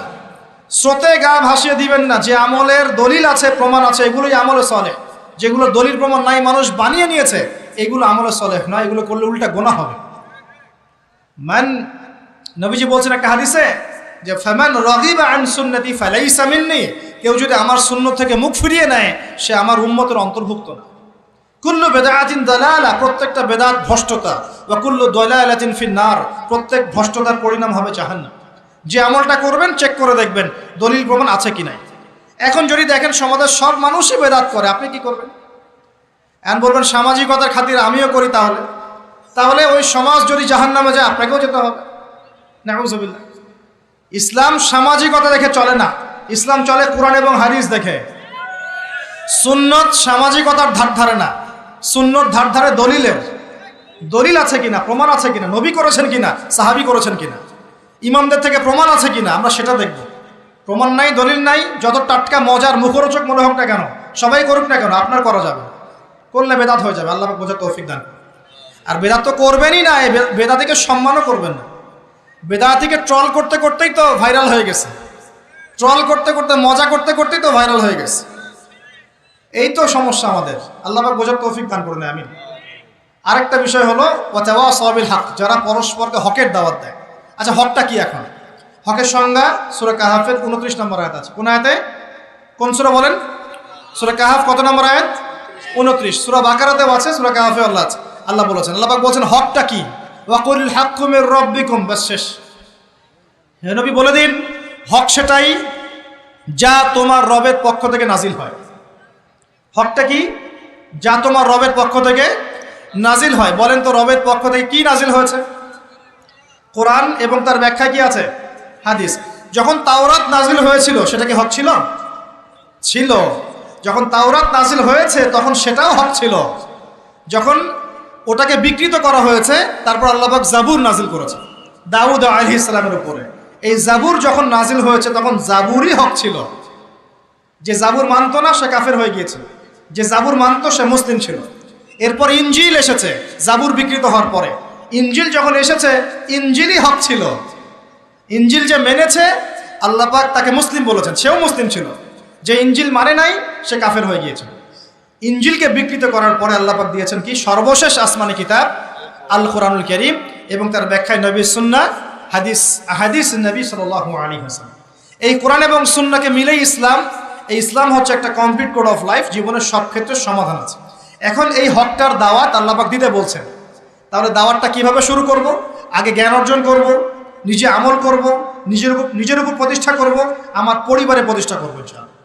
স্রোতে গা ভাসিয়ে দিবেন না। যে আমলের দলিল আছে, প্রমাণ আছে, এগুলোই আমলে সালেহ। যেগুলো দলিল প্রমাণ নাই, মানুষ বানিয়ে নিয়েছে, এগুলো আমলে সালেহ নয়, এগুলো করলে উল্টা গুনাহ হবে। নবীজি বলছেন একটা হাদিসে যে ফামান রাগিবা আন সুন্নতি ফালাইসা মিন্নি, কেউ যদি আমার সুন্নাত থেকে মুখ ফিরিয়ে নেয় সে আমার উম্মতের অন্তর্ভুক্ত না। কুল্লু বিদআতিন দালালা, প্রত্যেকটা বেদাত ভ্রষ্টতা, ওয়া কুল্লু দালালাতিন ফিন্নার, প্রত্যেক ভ্রষ্টতার পরিণাম হবে জাহান্নাম। যে আমলটা করবেন চেক করে দেখবেন দলিল প্রমাণ আছে কি নাই। এখন যদি দেখেন সমাজের সব মানুষই বেদাত করে, আপনি কি করবেন? এখন বলবেন সামাজিকতার খাতিরে আমিও করি, তাহলে ওই সমাজ যদি জাহান্নামে যায় আপনাকেও যেতে হবে। নাউযুবিল্লাহ। ইসলাম সামাজিকতা দেখে চলে না, ইসলাম চলে কোরআন এবং হাদিস দেখে। সুন্নত সামাজিকতার ধার ধারে না, সুন্নত ধার ধারে দলিলের। দলিল আছে কিনা, প্রমাণ আছে কিনা, নবী করেছেন কিনা, সাহাবী করেছেন কিনা, ইমামদের থেকে প্রমাণ আছে কিনা, আমরা সেটা দেখব। প্রমাণ নাই, দলিল নাই, যত টাটকা মজার মুখরোচক মনে হোক না কেন, সবাই করুক না কেন, আপনার করা যাবে, করলে বেদাত হয়ে যাবে। আল্লাহ পাক বোঝার তৌফিক দান। আর বেদাত তো করবেনই না, বেদাতিকে সম্মানও করবেন না। বেদাতিকে ট্রল করতে করতেই তো ভাইরাল হয়ে গেছে, ট্রল করতে করতে, মজা করতে করতেই তো ভাইরাল হয়ে গেছে। এই তো সমস্যা আমাদের। আল্লাহ পাক বোঝার তৌফিক দান করুন, আমিন। আরেকটা বিষয় হলো ওয়াতাওয়াসাউ বিল হক, যারা পরস্পরকে হকের দাওয়াত দেয়। আচ্ছা, হকটা কি? এখন হকের সংজ্ঞা সূরা কাহাফের 29 নম্বর আয়াত আছে। কোন আয়াতে? কোন সূরা বলেন? সূরা কাহাফ কত নম্বর আয়াত? 29। সূরা বাকারাতেও আছে, সূরা কাহাফে আল্লাহ বলেছেন, আল্লাহ পাক বলেছেন হকটা কি? ওয়াকুল হাক্কু মির রাব্বিকুম, বাস শেষ। হে নবী বলে দিন হক সেটাই যা তোমার রবের পক্ষ থেকে নাজিল হয়। হকটা কি? যা তোমার রবের পক্ষ থেকে নাজিল হয়। বলেন তো রবের পক্ষ থেকে কি নাজিল হয়েছে? কোরআন এবং তার ব্যাখ্যা কি আছে? হাদিস। যখন তাওরাত নাজিল হয়েছিল সেটা কি হক ছিল? ছিল। যখন তাওরাত নাজিল হয়েছে তখন সেটাও হক ছিল। যখন ওটাকে বিকৃত করা হয়েছে তারপর আল্লাহ পাক জাবুর নাজিল করেছে দাউদ আলাইহিস সালামের উপরে। এই জাবুর যখন নাজিল হয়েছে তখন জাবুরই হক ছিল। যে জাবুর মানত না সে কাফের হয়ে গিয়েছিল, যে জাবুর মানত সে মুসলিম ছিল। এরপর ইনজিল এসেছে জাবুর বিকৃত হওয়ার পরে। ইনজিল যখন এসেছে ইনজিলই হক ছিল। ইনজিল যে মেনেছে আল্লাহ পাক তাকে মুসলিম বলেছেন, সেও মুসলিম ছিল। যে ইনজিল মানে নাই সে কাফের হয়ে গিয়েছিল। ইনজিলকে বিকৃত করার পরে আল্লাহ পাক দিয়েছেন কি? সর্বশেষ আসমানি কিতাব আল কোরআনুল কারীম এবং তার ব্যাখ্যায় নবী সুন্নাহ, হাদিস নবী সাল্লাল্লাহু আলাইহি ওয়াসাল্লাম। এই কোরআন এবং সুন্নাহকে মিলেই ইসলাম। এই ইসলাম হচ্ছে একটা কমপ্লিট কোড অফ লাইফ, জীবনের সব ক্ষেত্রে সমাধান আছে। এখন এই হকটার দাওয়াত আল্লাহ পাক দিতে বলছেন। তাহলে দাওয়াতটা কিভাবে শুরু করব? আগে জ্ঞান অর্জন করব, নিজে আমল করব, নিজের উপর প্রতিষ্ঠা করব, আমার পরিবারে প্রতিষ্ঠা করবো ইনশাআল্লাহ।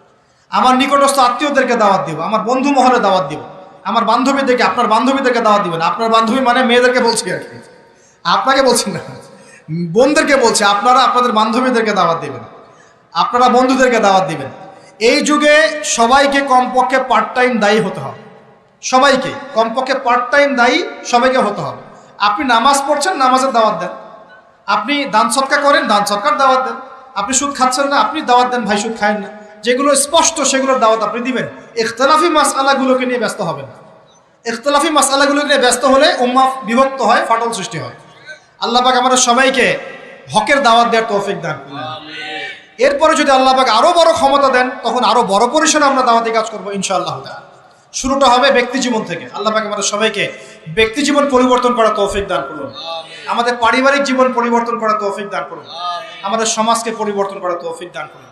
আমার নিকটস্থ আত্মীয়দেরকে দাওয়াত দিব, আমার বন্ধু মহলে দাওয়াত দিব, আমার বান্ধবীদেরকে, আপনার বান্ধবীদেরকে দাওয়াত দিবেন। আপনার বান্ধবী মানে মেয়েদেরকে বলছি আর কি, আপনাকে বলছি না, বোনদেরকে বলছি। আপনারা আপনাদের বান্ধবীদেরকে দাওয়াত দিবেন, আপনারা বন্ধুদেরকে দাওয়াত দিবেন। এই যুগে সবাইকে কমপক্ষে পার্ট টাইম দায়ী হতে হবে, সবাইকে কমপক্ষে পার্ট টাইম দায়ী সবাইকে হতে হবে। আপনি নামাজ পড়ছেন, নামাজের দাওয়াত দেন। আপনি দান সৎকার করেন, দান সৎকার দাওয়াত দেন। আপনি সুদ খাচ্ছেন না, আপনি দাওয়াত দেন, ভাই সুদ খায়েন না। যেগুলো স্পষ্ট সেগুলোর দাওয়াত আপনি দিবেন। ইখতিলাফি মাসআলাগুলোকে নিয়ে ব্যস্ত হবেন না। ইখতিলাফি মাসআলাগুলোকে নিয়ে ব্যস্ত হলে উম্মাহ বিভক্ত হয়, ফাটল সৃষ্টি হয়। আল্লাহ পাক আমাদের সবাইকে হকের দাওয়াত দেওয়ার তৌফিক দান করুন। এরপরে যদি আল্লাহ পাক আরো বড় ক্ষমতা দেন, তখন আরো বড় পরিসরে আমরা দাওয়াতি কাজ করবো ইনশাআল্লাহ। শুরুটা হবে ব্যক্তি জীবন থেকে। আল্লাহ পাক আমাদের সবাইকে ব্যক্তি জীবন পরিবর্তন করার তৌফিক দান করুন, আমাদের পারিবারিক জীবন পরিবর্তন করার তৌফিক দান করুন, আমাদের সমাজকে পরিবর্তন করার তৌফিক দান করুন,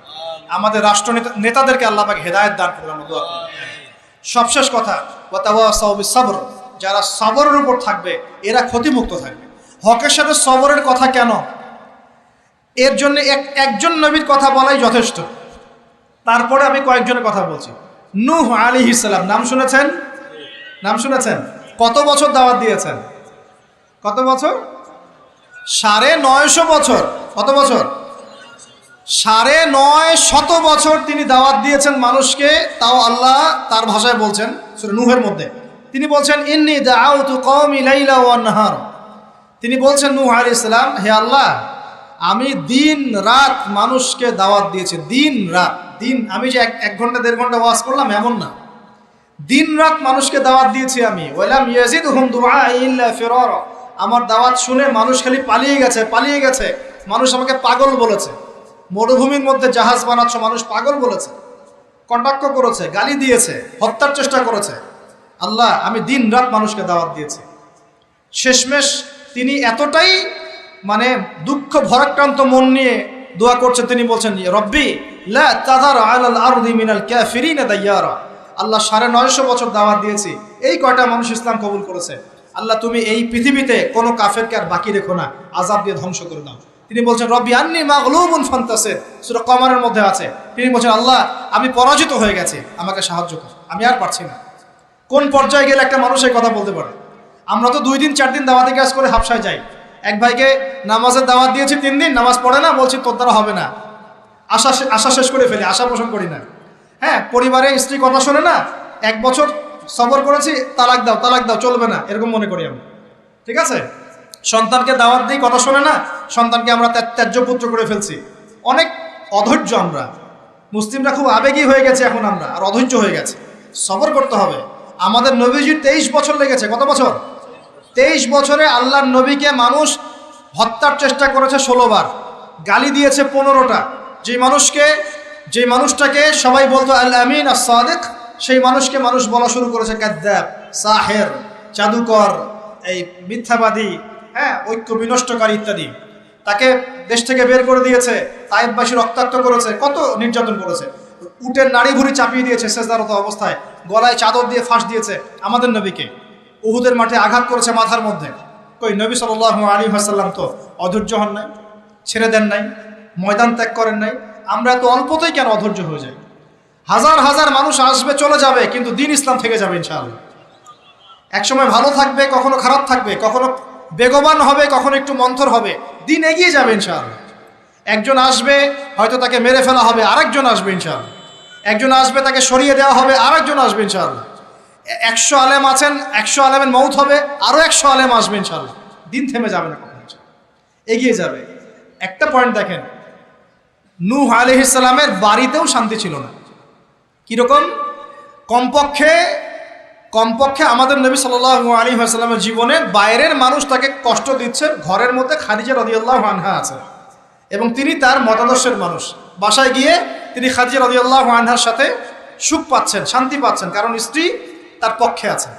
আমাদের রাষ্ট্র নেতাদেরকে আল্লাহ পাক হেদায়েত দান করুন। আমরা দোয়া করি। সবশেষ কথা, ওয়াতাওয়াসাউ বিসসবর, যারা সবরের উপর থাকবে এরা ক্ষতিমুক্ত থাকবে। হকের সাথে সবরের কথা কেন? এর জন্য একজন নবীর কথা বলাই যথেষ্ট। তারপরে আমি কয়েকজনের কথা বলছি। নূহ আলাইহিস সালাম, নাম শুনেছেন? নাম শুনেছেন? কত বছর দাওয়াত দিয়েছেন? কত বছর? 950 বছর। কত বছর? 950 বছর তিনি দাওয়াত দিয়েছেন মানুষকে। তাও আল্লাহ তার ভাষায় বলছেন সূরা নূহের মধ্যে, তিনি বলছেন ইন্নী দাআউতু কওমি লাইলা ওয়ান নাহার। তিনি বলছেন নূহ আলাইহিস সালাম, হে আল্লাহ, আমি দিন রাত মানুষকে দাওয়াত দিয়েছি। দিন রাত, দিন আমি যে 1 ঘন্টা 1.5 ঘন্টা ওয়াজ করলাম এমন না, দিন রাত মানুষকে দাওয়াত দিয়েছি আমি। ওয়ালাম ইয়াজিদহুম দুআই ইল্লা ফিরারা, আমার দাওয়াত শুনে মানুষ খালি পালিয়ে গেছে, পালিয়ে গেছে। মানুষ আমাকে পাগল বলেছে। মরুভূমির মধ্যে জাহাজ বানাচ্ছ, মানুষ পাগল বলেছে, কটাক্ষ করেছে, গালি দিয়েছে, হত্যার চেষ্টা করেছে। আল্লাহ, আমি দিন রাত মানুষকে দাওয়াত দিয়েছি। শেষমেশ তিনি এতটাই মানে দুঃখ ভরাক্রান্ত মন নিয়ে দোয়া করছেন, তিনি বলছেন রব্বি লা তাযার আলাল আরদি মিনাল কাফিরিনা দাইয়ারা। আল্লাহ 950 বছর দাওয়াত দিয়েছি, এই কয়টা মানুষ ইসলাম কবুল করেছে। আল্লাহ, তুমি এই পৃথিবীতে কোনো কাফেরকে আর বাকি রেখো না, আযাব দিয়ে ধ্বংস করে দাও। তিনি বলছেন রব্বি আন্নী মাগলুবুন ফান্তাসির, সূরা কমারের মধ্যে আছে। তিনি বলছেন আল্লাহ, আমি পরাজিত হয়ে গেছি, আমাকে সাহায্য কর, আমি আর পারছি না। কোন পর্যায়ে গেলে একটা মানুষ এই কথা বলতে পারে? আমরা তো 2 দিন 4 দিন দাওয়াতি কাজ করে হাবশায় যাই। এক ভাইকে নামাজের দাওয়াত দিয়েছি 3 দিন, নামাজ পড়ে না, বলছি তোর দ্বারা হবে না, আশা শেষ করে ফেলি, আশা পোষণ করি না। হ্যাঁ, পরিবারে স্ত্রী কথা শোনে না, 1 বছর সবর করেছি, তালাক দাও তালাক দাও, চলবে না, এরকম মনে করি আমরা। ঠিক আছে, সন্তানকে দাওয়াত দিই, কথা শোনে না, সন্তানকে আমরা ত্যায্য পুত্র করে ফেলছি। অনেক অধৈর্য আমরা, মুসলিমরা খুব আবেগী হয়ে গেছে এখন, আমরা আর অধৈর্য হয়ে গেছে। সবর করতে হবে। আমাদের নবীজির 23 বছর লেগেছে। কত বছর? 23 বছরে আল্লাহর নবীকে মানুষ হত্যার চেষ্টা করেছে 16 বার, গালি দিয়েছে 15টা। যে মানুষটাকে সবাই বলতো আল আমিন আস সাদিক, সেই মানুষকে মানুষ বলা শুরু করেছে কাযযাব, সাহের, জাদুকর, এই মিথ্যাবাদী, হ্যাঁ, ঐক্য বিনষ্টকারী ইত্যাদি। তাকে দেশ থেকে বের করে দিয়েছে, তায়েফবাসী রক্তাক্ত করেছে, কত নির্যাতন করেছে। উটের নাড়ি ভুড়ি চাপিয়ে দিয়েছে সেজদারত অবস্থায়, গলায় চাদর দিয়ে ফাঁস দিয়েছে আমাদের নবীকে। উহুদের মাঠে আঘাত করেছে মাথার মধ্যে। কই নবী সাল্লাল্লাহু আলাইহি ওয়াসাল্লাম তো অধৈর্য হন নাই, ছেড়ে দেন নাই, ময়দান ত্যাগ করেন নাই। আমরা তো অল্পতেই কেন অধৈর্য হয়ে যাই? হাজার হাজার মানুষ আসবে চলে যাবে, কিন্তু দিন ইসলাম থেকে যাবে ইনশাআল্লাহ। একসময় ভালো থাকবে, কখনো খারাপ থাকবে, কখনো বেগবান হবে, কখনো একটু মন্থর হবে, দিন এগিয়ে যাবে ইনশাআল্লাহ। একজন আসবে, হয়তো তাকে মেরে ফেলা হবে, আরেকজন আসবে ইনশাআল্লাহ। একজন আসবে, তাকে সরিয়ে দেওয়া হবে, আরেকজন আসবে ইনশাআল্লাহ। 100 আলেম আছেন, 100 আলেমের মৌত হবে, আরো 100 আলেম আসবে ইনশাআল্লাহ। দিন থেমে যাবে না, কখনো এগিয়ে যাবে। একটা পয়েন্ট দেখেন, নূহ আলাইহিস সালামের বাড়িতেও শান্তি ছিল না। কিরকম? কমপক্ষে আমাদের নবী সাল্লাল্লাহু আলাইহি ওয়াসাল্লামের জীবনে বাইরের মানুষ তাকে কষ্ট দিচ্ছে, ঘরের মধ্যে খাদিজা রাদিয়াল্লাহু আনহা আছে এবং তিনি তার মতাদর্শের মানুষ। বাসায় গিয়ে তিনি খাদিজা রাদিয়াল্লাহু আনহার সাথে সুখ পাচ্ছেন, শান্তি পাচ্ছেন, কারণ স্ত্রী তার পক্ষে আছেন।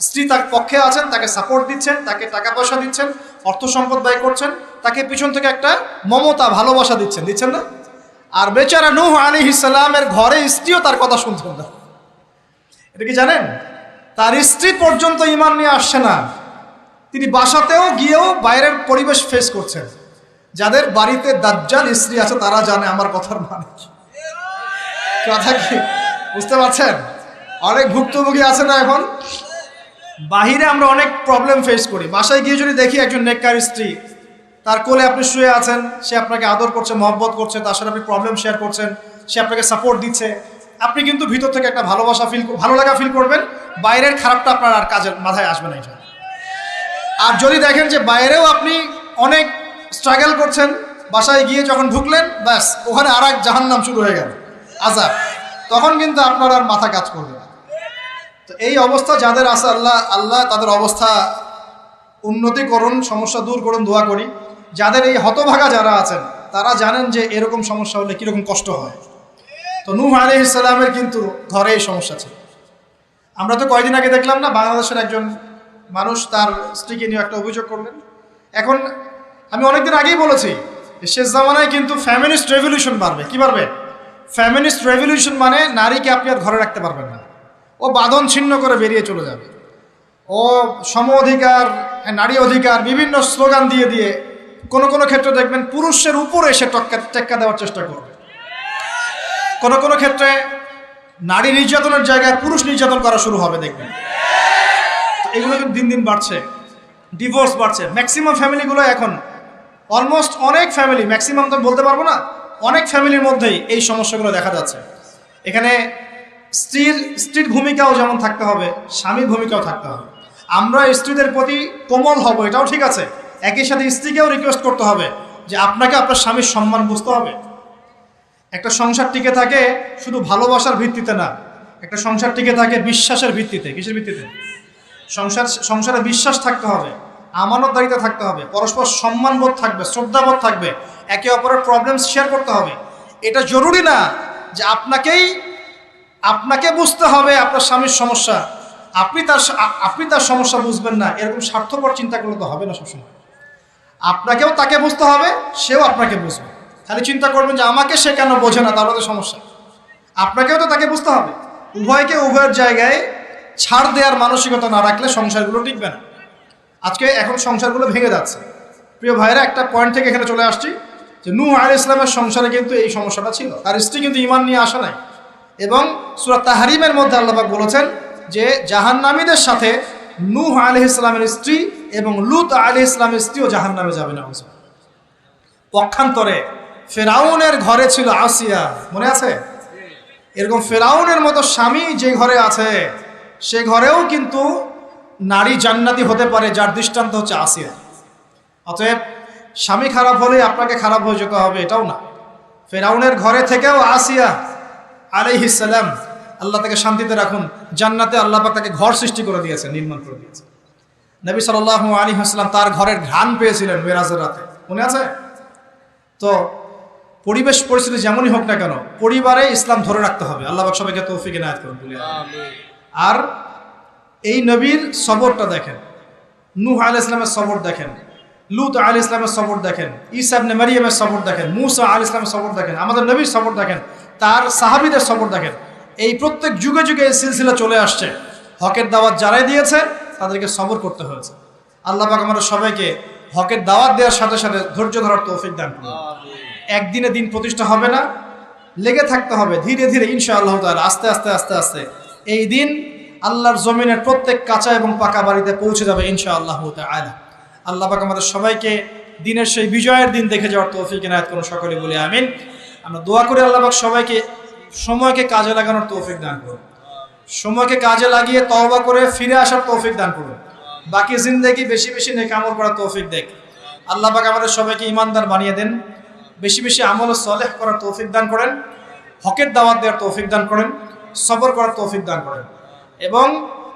স্ত্রী তার পক্ষে আছেন, তাকে সাপোর্ট দিচ্ছেন, তাকে টাকা পয়সা দিচ্ছেন, অর্থ সম্পদ ব্যয় করছেন, তাকে পিছন থেকে একটা মমতা, ভালোবাসা দিচ্ছেন না? আর বেচারা নূহ আলাইহিস সালামের ঘরে স্ত্রীও তার কথা শুনতেন না। এটা কি জানেন? তার স্ত্রী পর্যন্ত ঈমান নিয়ে আসছে না। তিনি বাসাতেও গিয়েও বাইরের পরিবেশ ফেস করছেন। যাদের বাড়িতে দাজ্জাল স্ত্রী আছে তারা জানে আমার কথার মানে কি। কথা কি বুঝতে পারছেন? অনেক ভুক্তভোগী আছে না এখন। বাহিরে আমরা অনেক প্রবলেম ফেস করি, বাসায় গিয়ে যদি দেখি একজন নেককার স্ত্রী, তার কোলে আপনি শুয়ে আছেন, সে আপনাকে আদর করছে, মহব্বত করছে, তার সাথে আপনি প্রবলেম শেয়ার করছেন, সে আপনাকে সাপোর্ট দিচ্ছে, আপনি কিন্তু ভিতর থেকে একটা ভালোবাসা ভালো লাগা ফিল করবেন। বাইরের খারাপটা আপনার আর কাজের মাথায় আসবে না এটা। আর যদি দেখেন যে বাইরেও আপনি অনেক স্ট্রাগল করছেন, বাসায় গিয়ে যখন ঢুকলেন ব্যাস ওখানে আর এক জাহান্নাম শুরু হয়ে গেল, আজাব, তখন কিন্তু আপনার আর মাথা কাজ করবে না। তো এই অবস্থা যাদের আছে, আল্লাহ তাদের অবস্থা উন্নতি করুন, সমস্যা দূর করুন, দোয়া করি। যাদের এই হতভাগা যারা আছেন তারা জানেন যে এরকম সমস্যা হলে কীরকম কষ্ট হয়। তো নূহ আলাইহিস সালামের কিন্তু ঘরে এই সমস্যা ছিল। আমরা তো কয়দিন আগে দেখলাম না, বাংলাদেশের একজন মানুষ তার স্ত্রীকে নিয়ে একটা অভিযোগ করলেন। এখন আমি অনেকদিন আগেই বলেছি শেষ জামানায় কিন্তু ফ্যামিনিস্ট রেভলিউশন বাড়বে। কি বাড়বে? ফ্যামিনিস্ট রেভলিউশন মানে নারীকে আপনি আর ঘরে রাখতে পারবেন না, ও বাঁধন ছিন্ন করে বেরিয়ে চলে যাবে, ও সম অধিকার, নারী অধিকার বিভিন্ন স্লোগান দিয়ে দিয়ে কোনো কোনো ক্ষেত্রে দেখবেন পুরুষের উপরে এসে টেক্কা দেওয়ার চেষ্টা করবে। কোনো কোনো ক্ষেত্রে নারী নির্যাতনের জায়গায় পুরুষ নির্যাতন করা শুরু হবে দেখবেন। এগুলো কিন্তু দিন দিন বাড়ছে, ডিভোর্স বাড়ছে। ম্যাক্সিমাম ফ্যামিলিগুলো এখন অলমোস্ট অনেক ফ্যামিলি, ম্যাক্সিমাম তো বলতে পারবো না, অনেক ফ্যামিলির মধ্যেই এই সমস্যাগুলো দেখা যাচ্ছে। এখানে স্ত্রীর ভূমিকাও যেমন থাকতে হবে, স্বামীর ভূমিকাও থাকতে হবে। আমরা স্ত্রীদের প্রতি কোমল হব, এটাও ঠিক আছে, একই সাথে স্ত্রীকেও রিকোয়েস্ট করতে হবে যে আপনাকে আপনার স্বামীর সম্মান বুঝতে হবে। একটা সংসার টিকে থাকে শুধু ভালোবাসার ভিত্তিতে না, একটা সংসার টিকে থাকে বিশ্বাসের ভিত্তিতে। কিসের ভিত্তিতে? সংসারে বিশ্বাস থাকতে হবে, আমানতদারিতা থাকতে হবে, পরস্পর সম্মানবোধ থাকবে, শ্রদ্ধাবোধ থাকবে, একে অপরের প্রবলেম শেয়ার করতে হবে। এটা জরুরি না যে আপনাকে বুঝতে হবে আপনার স্বামীর সমস্যা, আপনি তার সমস্যা বুঝবেন না, এরকম স্বার্থপর চিন্তা করলে তো হবে না। সবসময় আপনাকেও তাকে বুঝতে হবে, সেও আপনাকে বুঝবে। খালি চিন্তা করবেন যে আমাকে সে কেন বোঝে না, তাহলে তো সমস্যা। আপনাকেও তো তাকে বুঝতে হবে। উভয়কে উভয়ের জায়গায় ছাড় দেওয়ার মানসিকতা না রাখলে সংসারগুলো টিকবে না। এখন সংসারগুলো ভেঙে যাচ্ছে। প্রিয় ভাইরা, একটা পয়েন্ট থেকে এখানে চলে আসছি যে নূহ আলাইহিস সালামের সংসারে কিন্তু এই সমস্যাটা ছিল। তার স্ত্রী কিন্তু ঈমান নিয়ে আসে নাই। এবং সূরা তাহরিমের মধ্যে আল্লাহ পাক বলেছেন যে জাহান্নামীদের সাথে নূহ আলাইহিস সালামের স্ত্রী এবং লূত আলাইহিস সালামের স্ত্রীও জাহান্নামে যাবে না। পক্ষান্তরে ফেরাউনের ঘরে ছিল আসিয়া, মনে আছে? এরকম ফেরাউনের মতো স্বামী যে ঘরে আছে সে ঘরেও কিন্তু নারী জান্নাতি হতে পারে, যার দৃষ্টান্ত হচ্ছে আসিয়া। অতএব স্বামী খারাপ হলে আপনাকে খারাপ হয়ে যেতে হবে এটাও না। ফেরাউনের ঘরে থেকেও আসিয়া আলাইহিস সালাম, আল্লাহ তাকে শান্তিতে রাখুন, জান্নাতে আল্লাহ পাক তাকে ঘর সৃষ্টি করে দিয়েছে, নির্মাণ করে দিয়েছে। নবী সাল্লাল্লাহু আলাইহি ওয়াসাল্লাম তার ঘরের ঘ্রাণ পেয়েছিলেন মেরাজের রাতে, মনে আছে? তো পরিবেশ পরিস্থিতি যেমনই হোক না কেন, পরিবারে ইসলাম ধরে রাখতে হবে। আল্লাহ পাক সবাইকে তৌফিক ইনায়াত করুন। আর এই নবীর সবরটা দেখেন, নূহ আলাইহিস সালামের সবর দেখেন, লূত আলাইহিস সালামের সবর দেখেন, ঈসা ইবনে মারইয়ামের সবর দেখেন, মূসা আলাইহিস সালামের সবর দেখেন, আমাদের নবীর সবর দেখেন, তার সাহাবীদের সবর দেখেন। এই প্রত্যেক যুগে যুগে এই সিলসিলা চলে আসছে। হকের দাওয়াত যারাই দিয়েছে তাদেরকে সবর করতে হয়েছে। আল্লাহ পাক আমাদের সবাইকে হকের দাওয়াত দেওয়ার সাথে সাথে ধৈর্য ধরার তৌফিক দান করুন। একদিনে দিন প্রতিষ্ঠা হবে না, লেগে থাকতে হবে ধীরে ধীরে ইনশাআল্লাহ তাআলা। আস্তে আস্তে আস্তে আস্তে এই দিন আল্লাহর জমিনের প্রত্যেক কাঁচা এবং পাকা বাড়িতে পৌঁছে যাবে ইনশাআল্লাহ তাআলা। আল্লাহ পাক আমাদের সবাইকে দিনের সেই বিজয়ের দিন দেখে যাওয়ার তৌফিক ইনায়াত করুন, সকলে বলি আমিন। আমরা দোয়া করি আল্লাহ পাক সবাইকে সময়কে কাজে লাগানোর তৌফিক দান করুন, সময়কে কাজে লাগিয়ে তওবা করে ফিরে আসার তৌফিক দান করুন, বাকি জিন্দেগি বেশি বেশি নেক আমল করার তৌফিক দেন। আল্লাহ পাক আমাদের সবাইকে ঈমানদার বানিয়ে দেন, বেশি বেশি আমল সালেহ করার তৌফিক দান করেন, হকের দাওয়াত দেওয়ার তৌফিক দান করেন, সবর করার তৌফিক দান করেন, এবং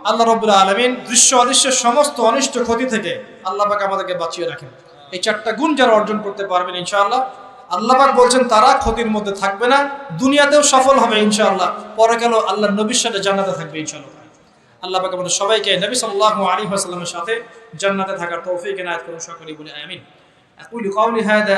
আল্লাহ রাব্বুল আলামিন দৃশ্য অদৃশ্য সমস্ত অনিষ্ট ক্ষতি থেকে আল্লাহ পাক আমাদেরকে বাঁচিয়ে রাখেন। এই চারটা গুণ যারা অর্জন করতে পারবেন ইনশাআল্লাহ, আল্লাহ পাক বলছেন তারা ক্ষতির মধ্যে থাকবে না, দুনিয়াতেও সফল হবে ইনশাআল্লাহ, পরে গেল আল্লাহর নবীর সাথে জান্নাতে থাকবে ইনশাআল্লাহ। আল্লাহ পাক আমাদের সবাইকে নবী সাল্লাল্লাহু আলাইহি ওয়াসাল্লামের সাথে জান্নাতে থাকার তৌফিক ইনায়াত করুন, সকলেই বলি আমিন। আকুলু কাওলি হাদা